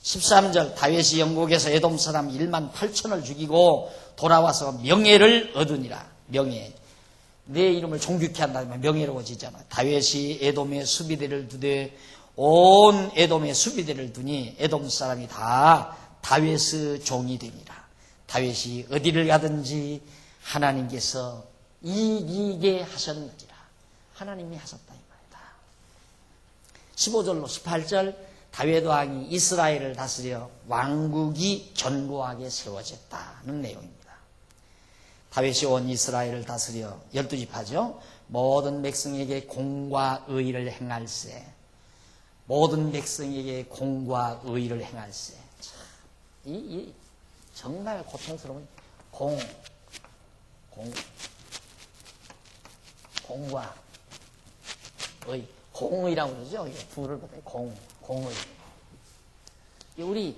13절, 다윗이 영국에서 에돔 사람 1만 8천을 죽이고 돌아와서 명예를 얻으니라. 명예. 내 이름을 존귀케 한다면 명예로워지잖아. 다윗이 에돔의 수비대를 두되 온 에돔의 수비대를 두니 에돔 사람이 다 다윗의 종이 되니라. 다윗이 어디를 가든지 하나님께서 이기게 하셨느니라. 하나님이 하셨다 이 말이다. 15절로 18절, 다윗 왕이 이스라엘을 다스려 왕국이 견고하게 세워졌다는 내용입니다. 다윗이 온 이스라엘을 다스려 12지파죠. 모든 백성에게 공과 의를 행할세. 모든 백성에게 공과 의를 행할세. 이 정말 고통스러운 공과 의, 공의라고 그러죠. 부를 받아요. 공의. 우리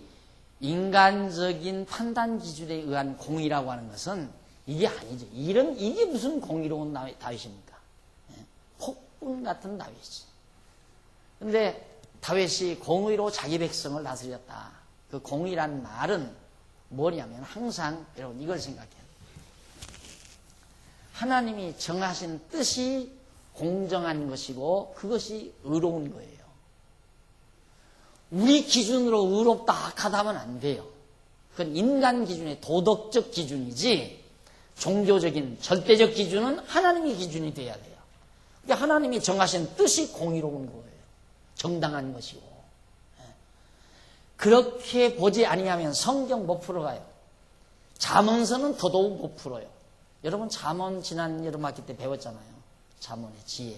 인간적인 판단 기준에 의한 공의라고 하는 것은 이게 아니죠. 이게 무슨 공의로운 다윗입니까? 폭군 같은 다윗이. 근데 다윗이 공의로 자기 백성을 다스렸다. 그 공의란 말은 뭐냐면, 항상 여러분 이걸 생각해요. 하나님이 정하신 뜻이 공정한 것이고 그것이 의로운 거예요. 우리 기준으로 의롭다 악하다 하면 안 돼요. 그건 인간 기준의 도덕적 기준이지, 종교적인 절대적 기준은 하나님의 기준이 돼야 돼요. 그러니까 하나님이 정하신 뜻이 공의로운 거예요. 정당한 것이고. 그렇게 보지 아니하면 성경 못 풀어가요. 잠언서는 더더욱 못 풀어요. 여러분 잠언 지난 여름학기 때 배웠잖아요. 잠언의 지혜.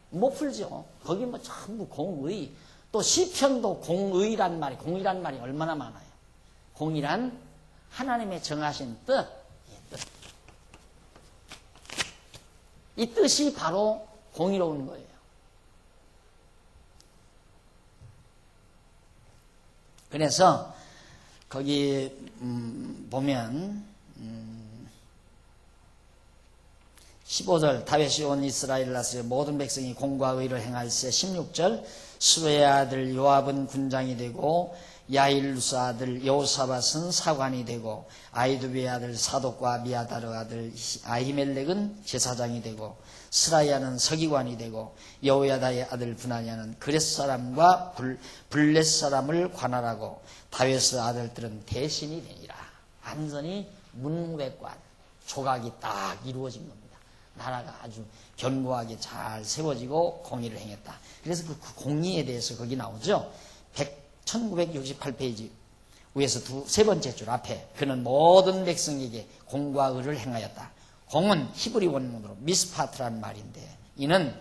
못 풀죠. 거기 뭐 전부 공의. 또 시편도 공의란 말이, 공의란 말이 얼마나 많아요. 공의란 하나님의 정하신 뜻. 이 뜻이 바로 공의로운 거예요. 그래서 거기 보면 15절, 다윗이 온 이스라엘을 다스려 모든 백성이 공과 의를 행할세. 16절, 수레의 아들 요압은 군장이 되고 야일루스 아들 여호사밧은 사관이 되고 아이두베의 아들 사독과 미아다르 아들 아히멜렉은 제사장이 되고 스라야는 서기관이 되고 여호야다의 아들 분하냐는 그렛 사람과 블렛 사람을 관할하고 다윗의 아들들은 대신이 되니라. 완전히 문무백관, 조각이 딱 이루어진 겁니다. 나라가 아주 견고하게 잘 세워지고 공의를 행했다. 그래서 그 공의에 대해서 거기 나오죠. 1968페이지 위에서 세 번째 줄 앞에, 그는 모든 백성에게 공과 의를 행하였다. 공은 히브리 원문으로 미스파트라는 말인데, 이는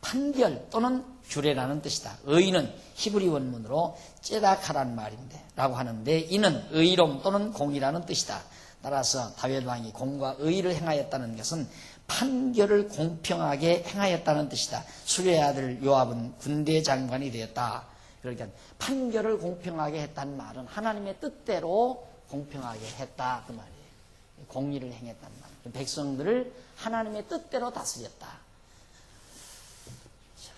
판결 또는 규례라는 뜻이다. 의는 히브리 원문으로 째다카라는 말인데 라고 하는데 이는 의로움 또는 공의라는 뜻이다. 따라서 다윗 왕이 공과 의를 행하였다는 것은 판결을 공평하게 행하였다는 뜻이다. 수레의 아들 요압은 군대 장관이 되었다. 그러니까 판결을 공평하게 했다는 말은 하나님의 뜻대로 공평하게 했다 그 말이에요. 공의를 행했다는 말. 백성들을 하나님의 뜻대로 다스렸다.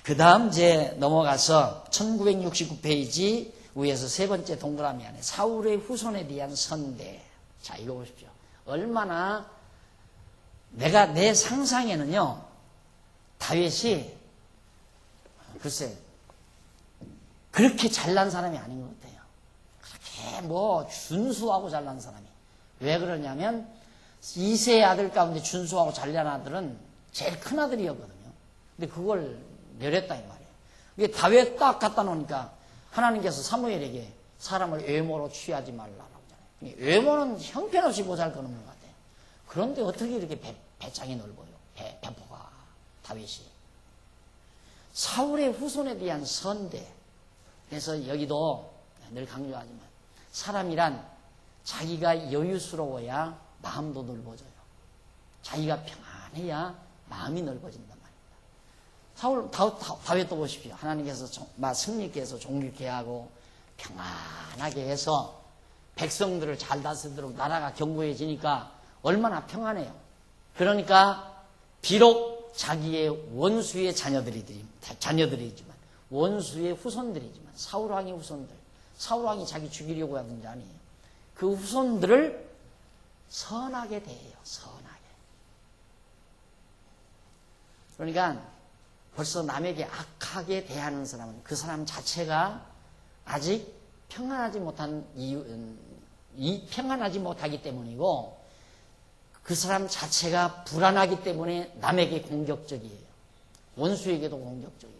그 다음 이제 넘어가서 1969페이지 위에서 세 번째 동그라미 안에 사울의 후손에 대한 선대. 자, 이거 보십시오. 얼마나 내 상상에는요, 다윗이 글쎄 그렇게 잘난 사람이 아닌 것 같아요. 그렇게 뭐 준수하고 잘난 사람이. 왜 그러냐면 이세의 아들 가운데 준수하고 잘난 아들은 제일 큰 아들이었거든요. 근데 그걸 멸했다 이 말이에요. 이게 다윗 딱 갖다 놓으니까 하나님께서 사무엘에게 사람을 외모로 취하지 말라라고 하잖아요. 외모는 형편없이 모자랄거는 것 같아요. 그런데 어떻게 이렇게 배짱이 넓어요? 배포가 다윗이. 사울의 후손에 대한 선대. 그래서 여기도 늘 강조하지만 사람이란 자기가 여유스러워야 마음도 넓어져요. 자기가 평안해야 마음이 넓어진단 말입니다. 다윗도 보십시오. 하나님께서 승리께서 종교케 하고 평안하게 해서 백성들을 잘 다스리도록 나라가 견고해지니까 얼마나 평안해요. 그러니까 비록 자기의 원수의 자녀들이지만 원수의 후손들이지만 사울왕의 후손들, 사울왕이 자기 죽이려고 하던 자 아니에요. 그 후손들을 선하게 대해요. 선하게. 그러니까 벌써 남에게 악하게 대하는 사람은 그 사람 자체가 아직 평안하지 못하기 때문이고 그 사람 자체가 불안하기 때문에 남에게 공격적이에요. 원수에게도 공격적이고.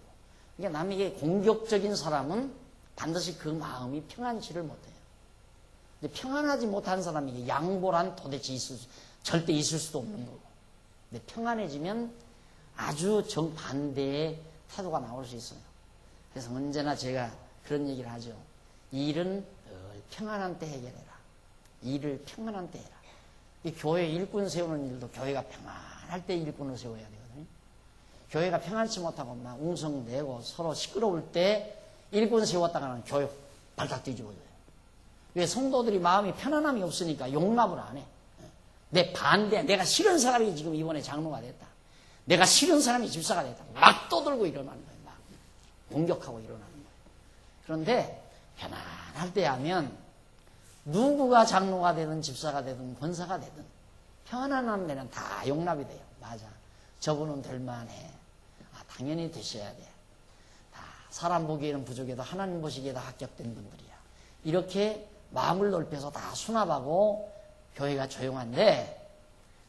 그러니까 남에게 공격적인 사람은 반드시 그 마음이 평안치를 못해요. 근데 평안하지 못한 사람에게 양보란 도대체 절대 있을 수도 없는 거고. 근데 평안해지면 아주 정반대의 태도가 나올 수 있어요. 그래서 언제나 제가 그런 얘기를 하죠. 일은 평안한 때 해결해라. 일을 평안한 때 해라. 이 교회 일꾼 세우는 일도 교회가 평안할 때 일꾼을 세워야 되거든요. 교회가 평안치 못하고 막 웅성대고 서로 시끄러울 때 일꾼 세웠다가는 교회 발딱 뒤집어져요. 왜? 성도들이 마음이 편안함이 없으니까 용납을 안 해. 내가 싫은 사람이 지금 이번에 장로가 됐다. 내가 싫은 사람이 집사가 됐다. 막 떠들고 일어나는 거예요. 막 공격하고 일어나는 거예요. 그런데 편안할 때 하면 누구가 장로가 되든 집사가 되든 권사가 되든 편안한 데는 다 용납이 돼요. 맞아. 저분은 될만해. 당연히 되셔야 돼. 다 사람 보기에는 부족해도 하나님 보시기에도 합격된 분들이야. 이렇게 마음을 넓혀서 다 수납하고 교회가 조용한데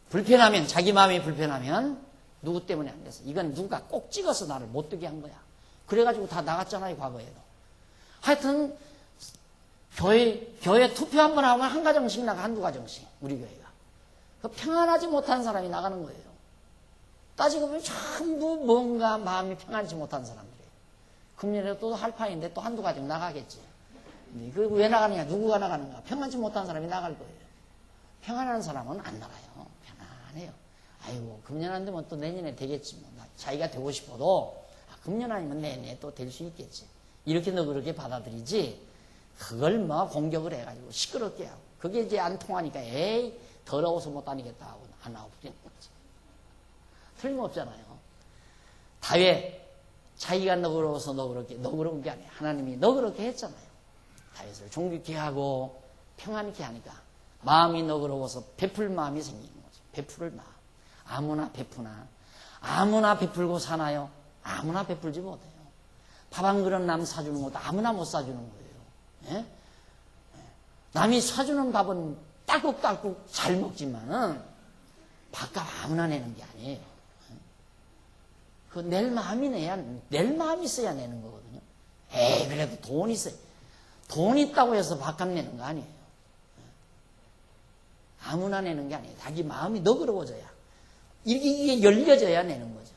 불편하면 자기 마음이 불편하면 누구 때문에 안 돼서 이건 누가 꼭 찍어서 나를 못 되게 한 거야. 그래가지고 다 나갔잖아요. 과거에도. 하여튼 교회 투표 한번 하면 한 가정씩 나가. 한두 가정씩 우리 교회가. 그 평안하지 못한 사람이 나가는 거예요. 따지고 보면 전부 뭔가 마음이 평안치 못한 사람들이에요. 금년에 또 할 판인데 또 한두 가정 나가겠지. 그 왜 나가느냐? 누구가 나가는가? 평안치 못한 사람이 나갈 거예요. 평안한 사람은 안 나가요. 편안해요. 아이고 금년 안 되면 또 내년에 되겠지. 뭐. 자기가 되고 싶어도 금년 아니면 내년에 또 될 수 있겠지. 이렇게 너그럽게 받아들이지 그걸 뭐 공격을 해가지고 시끄럽게 하고 그게 이제 안 통하니까 에이 더러워서 못 다니겠다 하고 안 나오버리는 거지. 틀림없잖아요. 다윗 자기가 너그러워서 너그러운 게 아니에요. 하나님이 너그럽게 했잖아요. 다윗을 존귀케 하고 평안케 하니까 마음이 너그러워서 베풀 마음이 생기는 거죠. 베풀을 마음. 아무나 베푸나 아무나 베풀고 사나요? 아무나 베풀지 못해요. 밥 한 그릇 남 사주는 것도 아무나 못 사주는 거예요. 예? 남이 사주는 밥은 딸꾹딸꾹 잘 먹지만은 밥값 아무나 내는 게 아니에요. 그 낼 마음이 있어야 내는 거거든요. 그래도 돈 있어요. 돈 있다고 해서 밥값 내는 거 아니에요. 아무나 내는 게 아니에요. 자기 마음이 너그러워져야. 이게 열려져야 내는 거죠.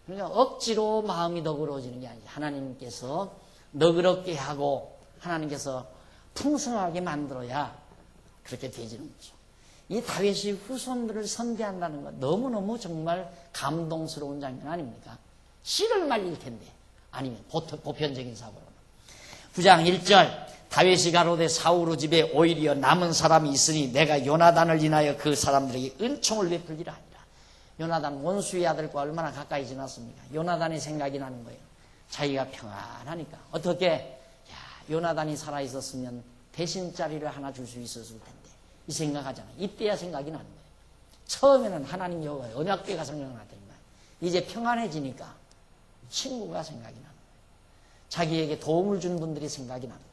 그러니까 억지로 마음이 너그러워지는 게 아니지. 하나님께서 너그럽게 하고 하나님께서 풍성하게 만들어야 그렇게 되지는 거죠. 이 다윗이 후손들을 선대한다는 건 너무너무 정말 감동스러운 장면 아닙니까? 씨를 말릴 텐데. 아니면 보편적인 사고로는. 9장 1절 다윗이 가로되 사울 집에 오히려 남은 사람이 있으니 내가 요나단을 인하여 그 사람들에게 은총을 베풀리라 하니라. 요나단 원수의 아들과 얼마나 가까이 지났습니까? 요나단이 생각이 나는 거예요. 자기가 평안하니까. 어떻게 요나단이 살아있었으면 대신 자리를 하나 줄 수 있었을 텐데 이 생각하잖아요. 이때야 생각이 나는 거예요. 처음에는 하나님 여호와의 언약궤가 생각나더니만 이제 평안해지니까 친구가 생각이 나는 거예요. 자기에게 도움을 준 분들이 생각이 나는 거예요.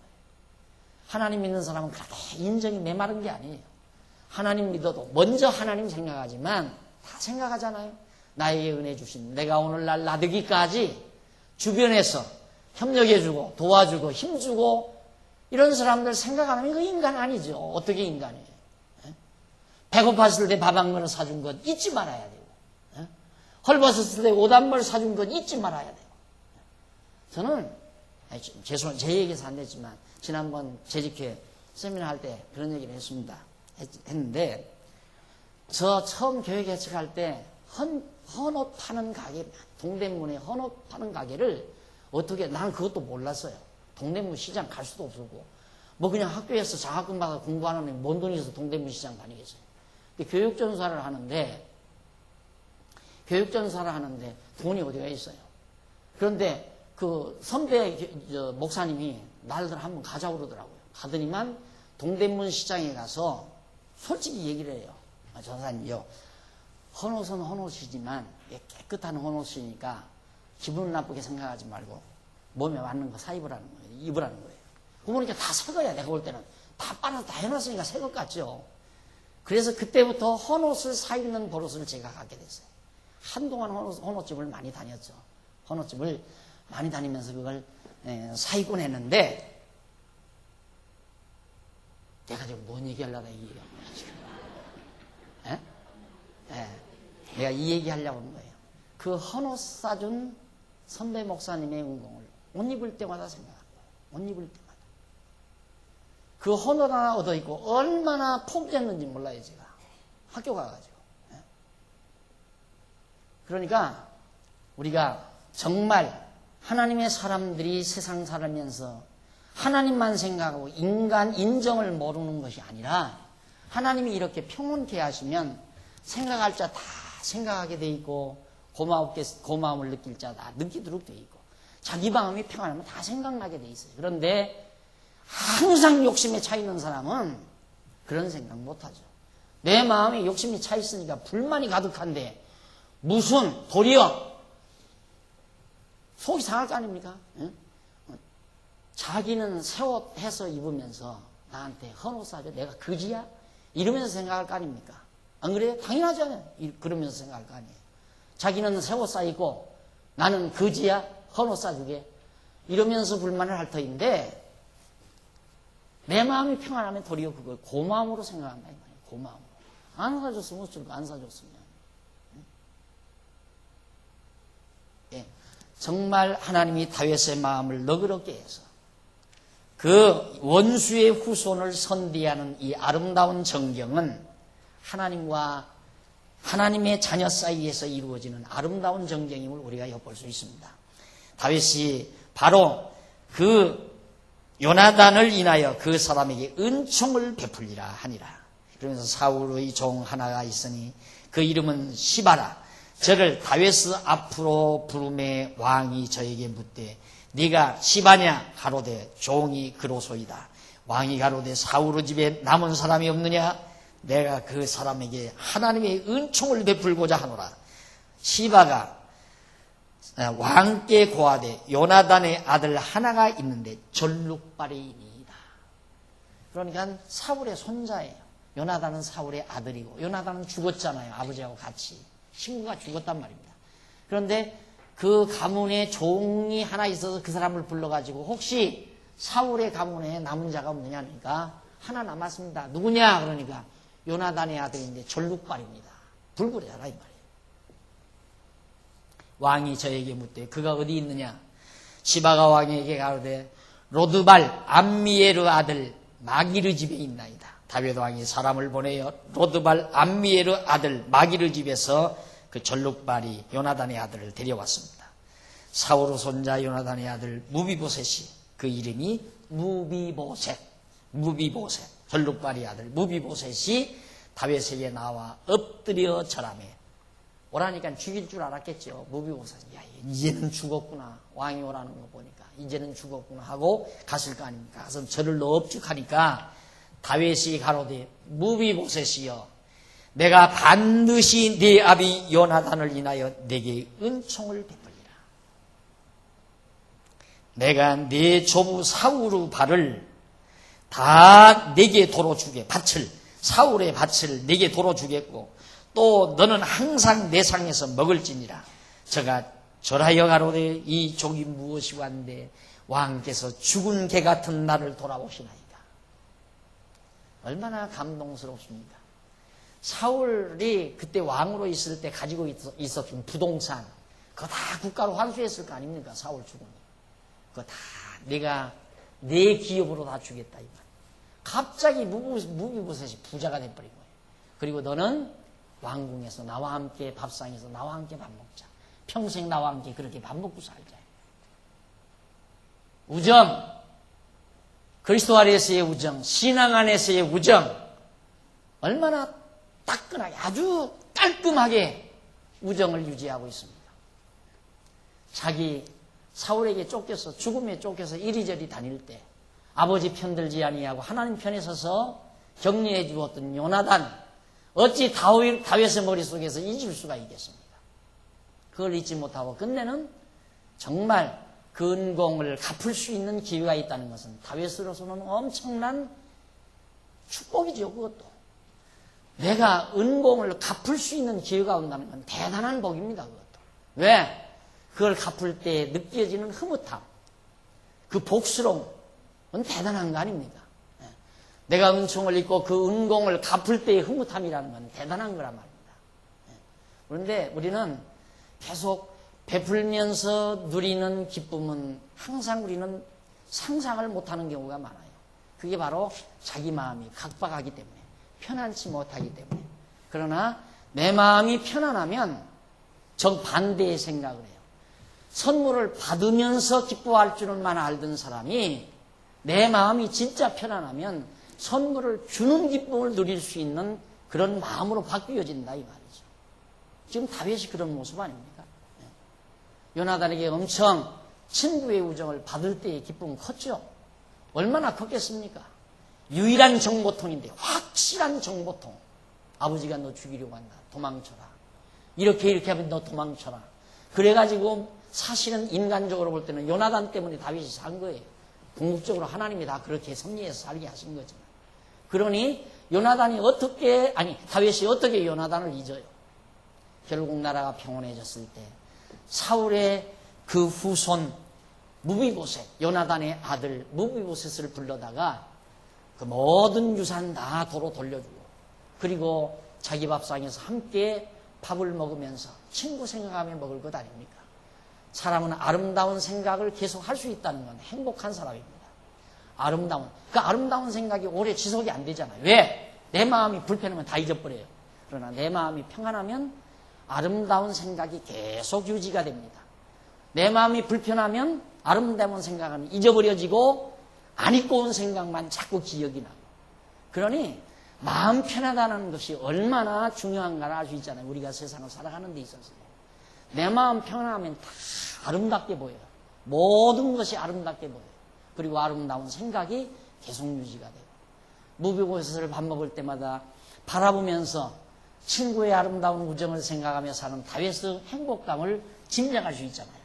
하나님 믿는 사람은 그렇게 인정이 메마른 게 아니에요. 하나님 믿어도 먼저 하나님 생각하지만 다 생각하잖아요. 나에게 은혜 주신 내가 오늘날 나되기까지 주변에서 협력해주고 도와주고 힘주고 이런 사람들 생각 안 하면 그 인간 아니죠. 어떻게 인간이에요? 배고팠을 때 밥 한 그릇 사준 것 잊지 말아야 되고 헐벗었을 때 옷 한 벌 사준 것 잊지 말아야 되고 저는 죄송해요. 제 얘기에서 안 됐지만 지난번 재직회 세미나 할 때 그런 얘기를 했는데 저 처음 교회 개척할 때 헌옷 파는 가게 동대문에 헌옷 파는 가게를 어떻게 나는 그것도 몰랐어요. 동대문 시장 갈 수도 없었고 뭐 그냥 학교에서 장학금 받아 공부하는 뭔 돈이 있어서 동대문 시장 다니겠어요. 근데 교육전사를 하는데 돈이 어디가 있어요. 그런데 그 선배 목사님이 날들 한번 가자 그러더라고요. 가더니만 동대문 시장에 가서 솔직히 얘기를 해요. 전사님요, 헌옷은 헌옷이지만 깨끗한 헌옷이니까 기분 나쁘게 생각하지 말고 몸에 맞는 거 사입으라는 거예요. 입으라는 거예요. 그러니까 다 새 거야. 내가 볼 때는 다 빨아서 다 해놨으니까 새 것 같죠. 그래서 그때부터 헌옷을 사입는 버릇을 제가 갖게 됐어요. 한동안 헌옷집을 많이 다녔죠. 헌옷집을 많이 다니면서 그걸 사입곤 했는데 내가 지금 뭔 얘기하려다 이게요. 내가 이 얘기하려고 하는 거예요. 그 헌옷 사준 선배 목사님의 은공을 옷 입을 때마다 생각한 거예요. 옷 입을 때마다. 그 헌옷 하나 얻어 입고 얼마나 폼됐는지 몰라요, 제가. 학교 가가지고. 그러니까 우리가 정말 하나님의 사람들이 세상 살면서 하나님만 생각하고 인간 인정을 모르는 것이 아니라 하나님이 이렇게 평온케 하시면 생각할 자 다 생각하게 돼 있고 고마움을 느낄 자 다 느끼도록 돼 있고 자기 마음이 평안하면 다 생각나게 돼 있어요. 그런데 항상 욕심에 차 있는 사람은 그런 생각 못하죠. 내 마음에 욕심이 차 있으니까 불만이 가득한데 무슨 도리어 속이 상할 거 아닙니까? 응? 자기는 새 옷 해서 입으면서 나한테 헌옷 사줘? 내가 그지야? 이러면서 생각할 거 아닙니까? 안 그래요? 당연하잖아요. 그러면서 생각할 거 아니에요. 자기는 새 옷 사입고 나는 그지야? 헌옷 사주게? 이러면서 불만을 할 터인데 내 마음이 평안하면 도리어 그걸 고마움으로 생각한다. 고마움으로. 안 사줬으면 어쩔 거 안 사줬으면. 예. 정말 하나님이 다윗의 마음을 너그럽게 해서 그 원수의 후손을 선대하는 이 아름다운 정경은 하나님과 하나님의 자녀 사이에서 이루어지는 아름다운 정경임을 우리가 엿볼 수 있습니다. 다윗이 바로 그 요나단을 인하여 그 사람에게 은총을 베풀리라 하니라. 그러면서 사울의 종 하나가 있으니 그 이름은 시바라. 저를 다윗 앞으로 부르매 왕이 저에게 묻되 네가 시바냐? 가로되 종이 그로소이다. 왕이 가로되 사울 집에 남은 사람이 없느냐? 내가 그 사람에게 하나님의 은총을 베풀고자 하노라. 시바가 왕께 고하되 요나단의 아들 하나가 있는데 절룩발이니이다. 그러니까 사울의 손자예요. 요나단은 사울의 아들이고 요나단은 죽었잖아요. 아버지하고 같이. 친구가 죽었단 말입니다. 그런데 그 가문에 종이 하나 있어서 그 사람을 불러가지고 혹시 사울의 가문에 남은 자가 없느냐 하니까 하나 남았습니다. 누구냐? 그러니까 요나단의 아들인데 절룩발입니다. 불구래잖아 이 말이에요. 왕이 저에게 묻되 그가 어디 있느냐? 시바가 왕에게 가로되 로드발 암미에르 아들 마기르 집에 있나이다. 다윗 왕이 사람을 보내어 로드발 암미에르 아들 마기르 집에서 그 전룩발이 요나단의 아들을 데려왔습니다. 사울 손자 요나단의 아들 무비보셋이, 그 이름이 무비보셋, 전룩발의 아들 무비보셋이 다윗에게 나와 엎드려 절하매. 오라니까 죽일 줄 알았겠죠. 무비보셋이. 야, 이제는 죽었구나. 왕이 오라는 거 보니까 이제는 죽었구나 하고 갔을 거 아닙니까? 가서 절을 엎죽하니까 다윗이 가로되 무비보셋이여, 내가 반드시 네 아비 요나단을 인하여 내게 은총을 베풀리라. 내가 네 조부 사울의 발을 다 내게 도로 주게, 사울의 밭을 내게 도로 주겠고, 또 너는 항상 내 상에서 먹을지니라. 저가 절하여 가로되 이 족이 무엇이고 한데 왕께서 죽은 개 같은 나를 돌아보시나이다. 얼마나 감동스럽습니까? 사울이 그때 왕으로 있을 때 가지고 있었던 부동산, 그거 다 국가로 환수했을 거 아닙니까? 사울 죽음이. 그거 다 내가 내 기업으로 다 주겠다, 이 말. 갑자기 무비보셋이 부자가 돼버린 거예요. 그리고 너는 왕궁에서 나와 함께 밥상에서 나와 함께 밥 먹자. 평생 나와 함께 그렇게 밥 먹고 살자. 우정, 그리스도 안에서의 우정, 신앙 안에서의 우정, 얼마나 따끈하게, 아주 깔끔하게 우정을 유지하고 있습니다. 자기 사울에게 쫓겨서, 죽음에 쫓겨서 이리저리 다닐 때 아버지 편들지 아니하고 하나님 편에 서서 격려해 주었던 요나단, 어찌 다윗의 머릿속에서 잊을 수가 있겠습니까? 그걸 잊지 못하고 끝내는 정말 그 은공을 갚을 수 있는 기회가 있다는 것은 다윗으로서는 엄청난 축복이죠. 그것도 내가 은공을 갚을 수 있는 기회가 온다는 건 대단한 복입니다. 그것도. 왜? 그걸 갚을 때 느껴지는 흐뭇함, 그 복스러움은 대단한 거 아닙니까? 내가 은총을 입고 그 은공을 갚을 때의 흐뭇함이라는 건 대단한 거란 말입니다. 그런데 우리는 계속 베풀면서 누리는 기쁨은 항상 우리는 상상을 못하는 경우가 많아요. 그게 바로 자기 마음이 각박하기 때문에, 편안치 못하기 때문에. 그러나 내 마음이 편안하면 정반대의 생각을 해요. 선물을 받으면서 기뻐할 줄만 알던 사람이 내 마음이 진짜 편안하면 선물을 주는 기쁨을 누릴 수 있는 그런 마음으로 바뀌어진다, 이 말이죠. 지금 다윗이 그런 모습 아닙니까? 요나단에게 엄청 친구의 우정을 받을 때의 기쁨은 컸죠. 얼마나 컸겠습니까? 유일한 정보통인데, 확실한 정보통. 아버지가 너 죽이려고 한다. 도망쳐라. 이렇게 하면 너 도망쳐라. 그래가지고 사실은 인간적으로 볼 때는 요나단 때문에 다윗이 산 거예요. 궁극적으로 하나님이 다 그렇게 섭리해서 살게 하신 거죠. 그러니 다윗이 어떻게 요나단을 잊어요? 결국 나라가 평온해졌을 때 사울의 그 후손 무비보셋, 요나단의 아들 무비보셋을 불러다가 그 모든 유산 다 도로 돌려주고, 그리고 자기 밥상에서 함께 밥을 먹으면서 친구 생각하며 먹을 것 아닙니까? 사람은 아름다운 생각을 계속 할 수 있다는 건 행복한 사람입니다. 그 아름다운 생각이 오래 지속이 안 되잖아요. 왜? 내 마음이 불편하면 다 잊어버려요. 그러나 내 마음이 평안하면 아름다운 생각이 계속 유지가 됩니다. 내 마음이 불편하면 아름다운 생각은 잊어버려지고 안 잊고 온 생각만 자꾸 기억이 나고. 그러니 마음 편하다는 것이 얼마나 중요한가를 알 수 있잖아요. 우리가 세상을 살아가는 데 있어서. 내 마음 편안하면 다 아름답게 보여요. 모든 것이 아름답게 보여요. 그리고 아름다운 생각이 계속 유지가 돼요. 무비보셋을 밥 먹을 때마다 바라보면서 친구의 아름다운 우정을 생각하며 사는 다윗의 행복감을 짐작할 수 있잖아요.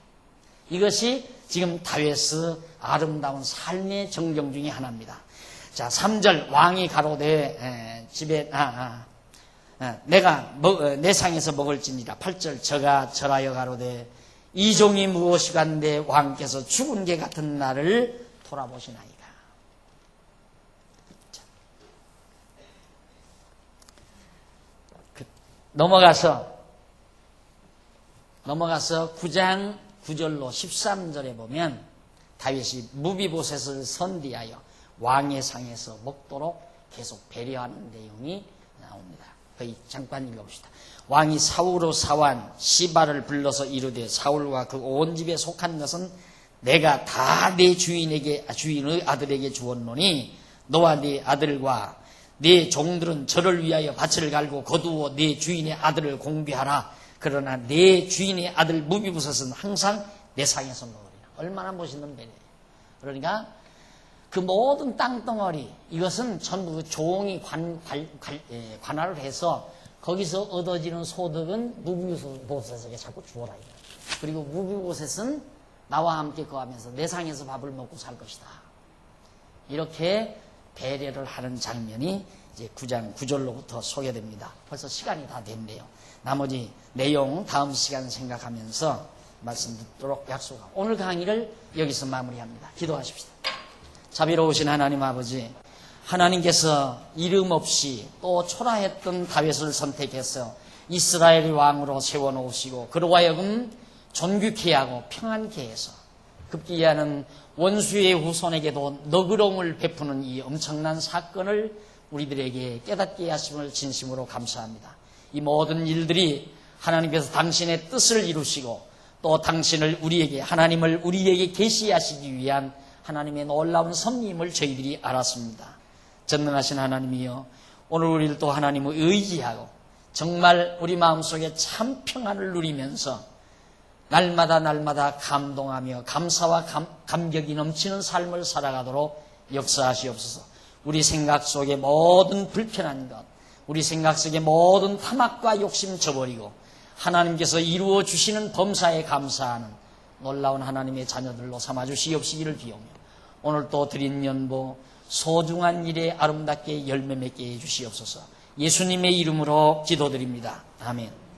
이것이 지금 다윗의 아름다운 삶의 정경 중에 하나입니다. 자, 3절 왕이 가로되 집에 내가 내 상에서 먹을지니라. 8절 저가 절하여 가로되 이 종이 무엇이간데 왕께서 죽은 개 같은 나를 돌아보시나이다. 넘어가서 9장 9절로 13절에 보면 다윗이 무비보셋을 선대하여 왕의 상에서 먹도록 계속 배려하는 내용이 나옵니다. 거의 잠깐 읽어봅시다. 왕이 사울의 사환 시바를 불러서 이르되 사울과 그 온 집에 속한 것은 내가 다 내 주인의 아들에게 주었노니 너와 네 아들과 네 종들은 저를 위하여 밭을 갈고 거두어 네 주인의 아들을 공비하라. 그러나 내 주인의 아들 무비보셋은 항상 내 상에서 먹으리라. 얼마나 멋있는 배려예요. 그러니까 그 모든 땅덩어리 이것은 전부 그 종이 관할을 해서 거기서 얻어지는 소득은 무비보셋에게 자꾸 주어라. 그리고 무비보셋은 나와 함께 거하면서 내 상에서 밥을 먹고 살 것이다. 이렇게 배려를 하는 장면이 이제 9장 9절로부터 소개됩니다. 벌써 시간이 다 됐네요. 나머지 내용 다음 시간 생각하면서 말씀 듣도록 약속하고 오늘 강의를 여기서 마무리합니다. 기도하십시다. 자비로우신 하나님 아버지, 하나님께서 이름 없이 또 초라했던 다윗을 선택해서 이스라엘의 왕으로 세워놓으시고 그로 하여금 존귀케 하고 평안케 해서 급기야는 원수의 후손에게도 너그러움을 베푸는 이 엄청난 사건을 우리들에게 깨닫게 하심을 진심으로 감사합니다. 이 모든 일들이 하나님께서 당신의 뜻을 이루시고 또 당신을 하나님을 우리에게 계시하시기 위한 하나님의 놀라운 섭리임을 저희들이 알았습니다. 전능하신 하나님이여, 오늘 우리를 또 하나님을 의지하고 정말 우리 마음속에 참 평안을 누리면서 날마다 감동하며 감사와 감격이 넘치는 삶을 살아가도록 역사하시옵소서. 우리 생각 속에 모든 불편한 것, 우리 생각 속에 모든 탐악과 욕심 저버리고 하나님께서 이루어 주시는 범사에 감사하는 놀라운 하나님의 자녀들로 삼아주시옵시기를 비오며 오늘 또 드린 연보 소중한 일에 아름답게 열매 맺게 해주시옵소서. 예수님의 이름으로 기도드립니다. 아멘.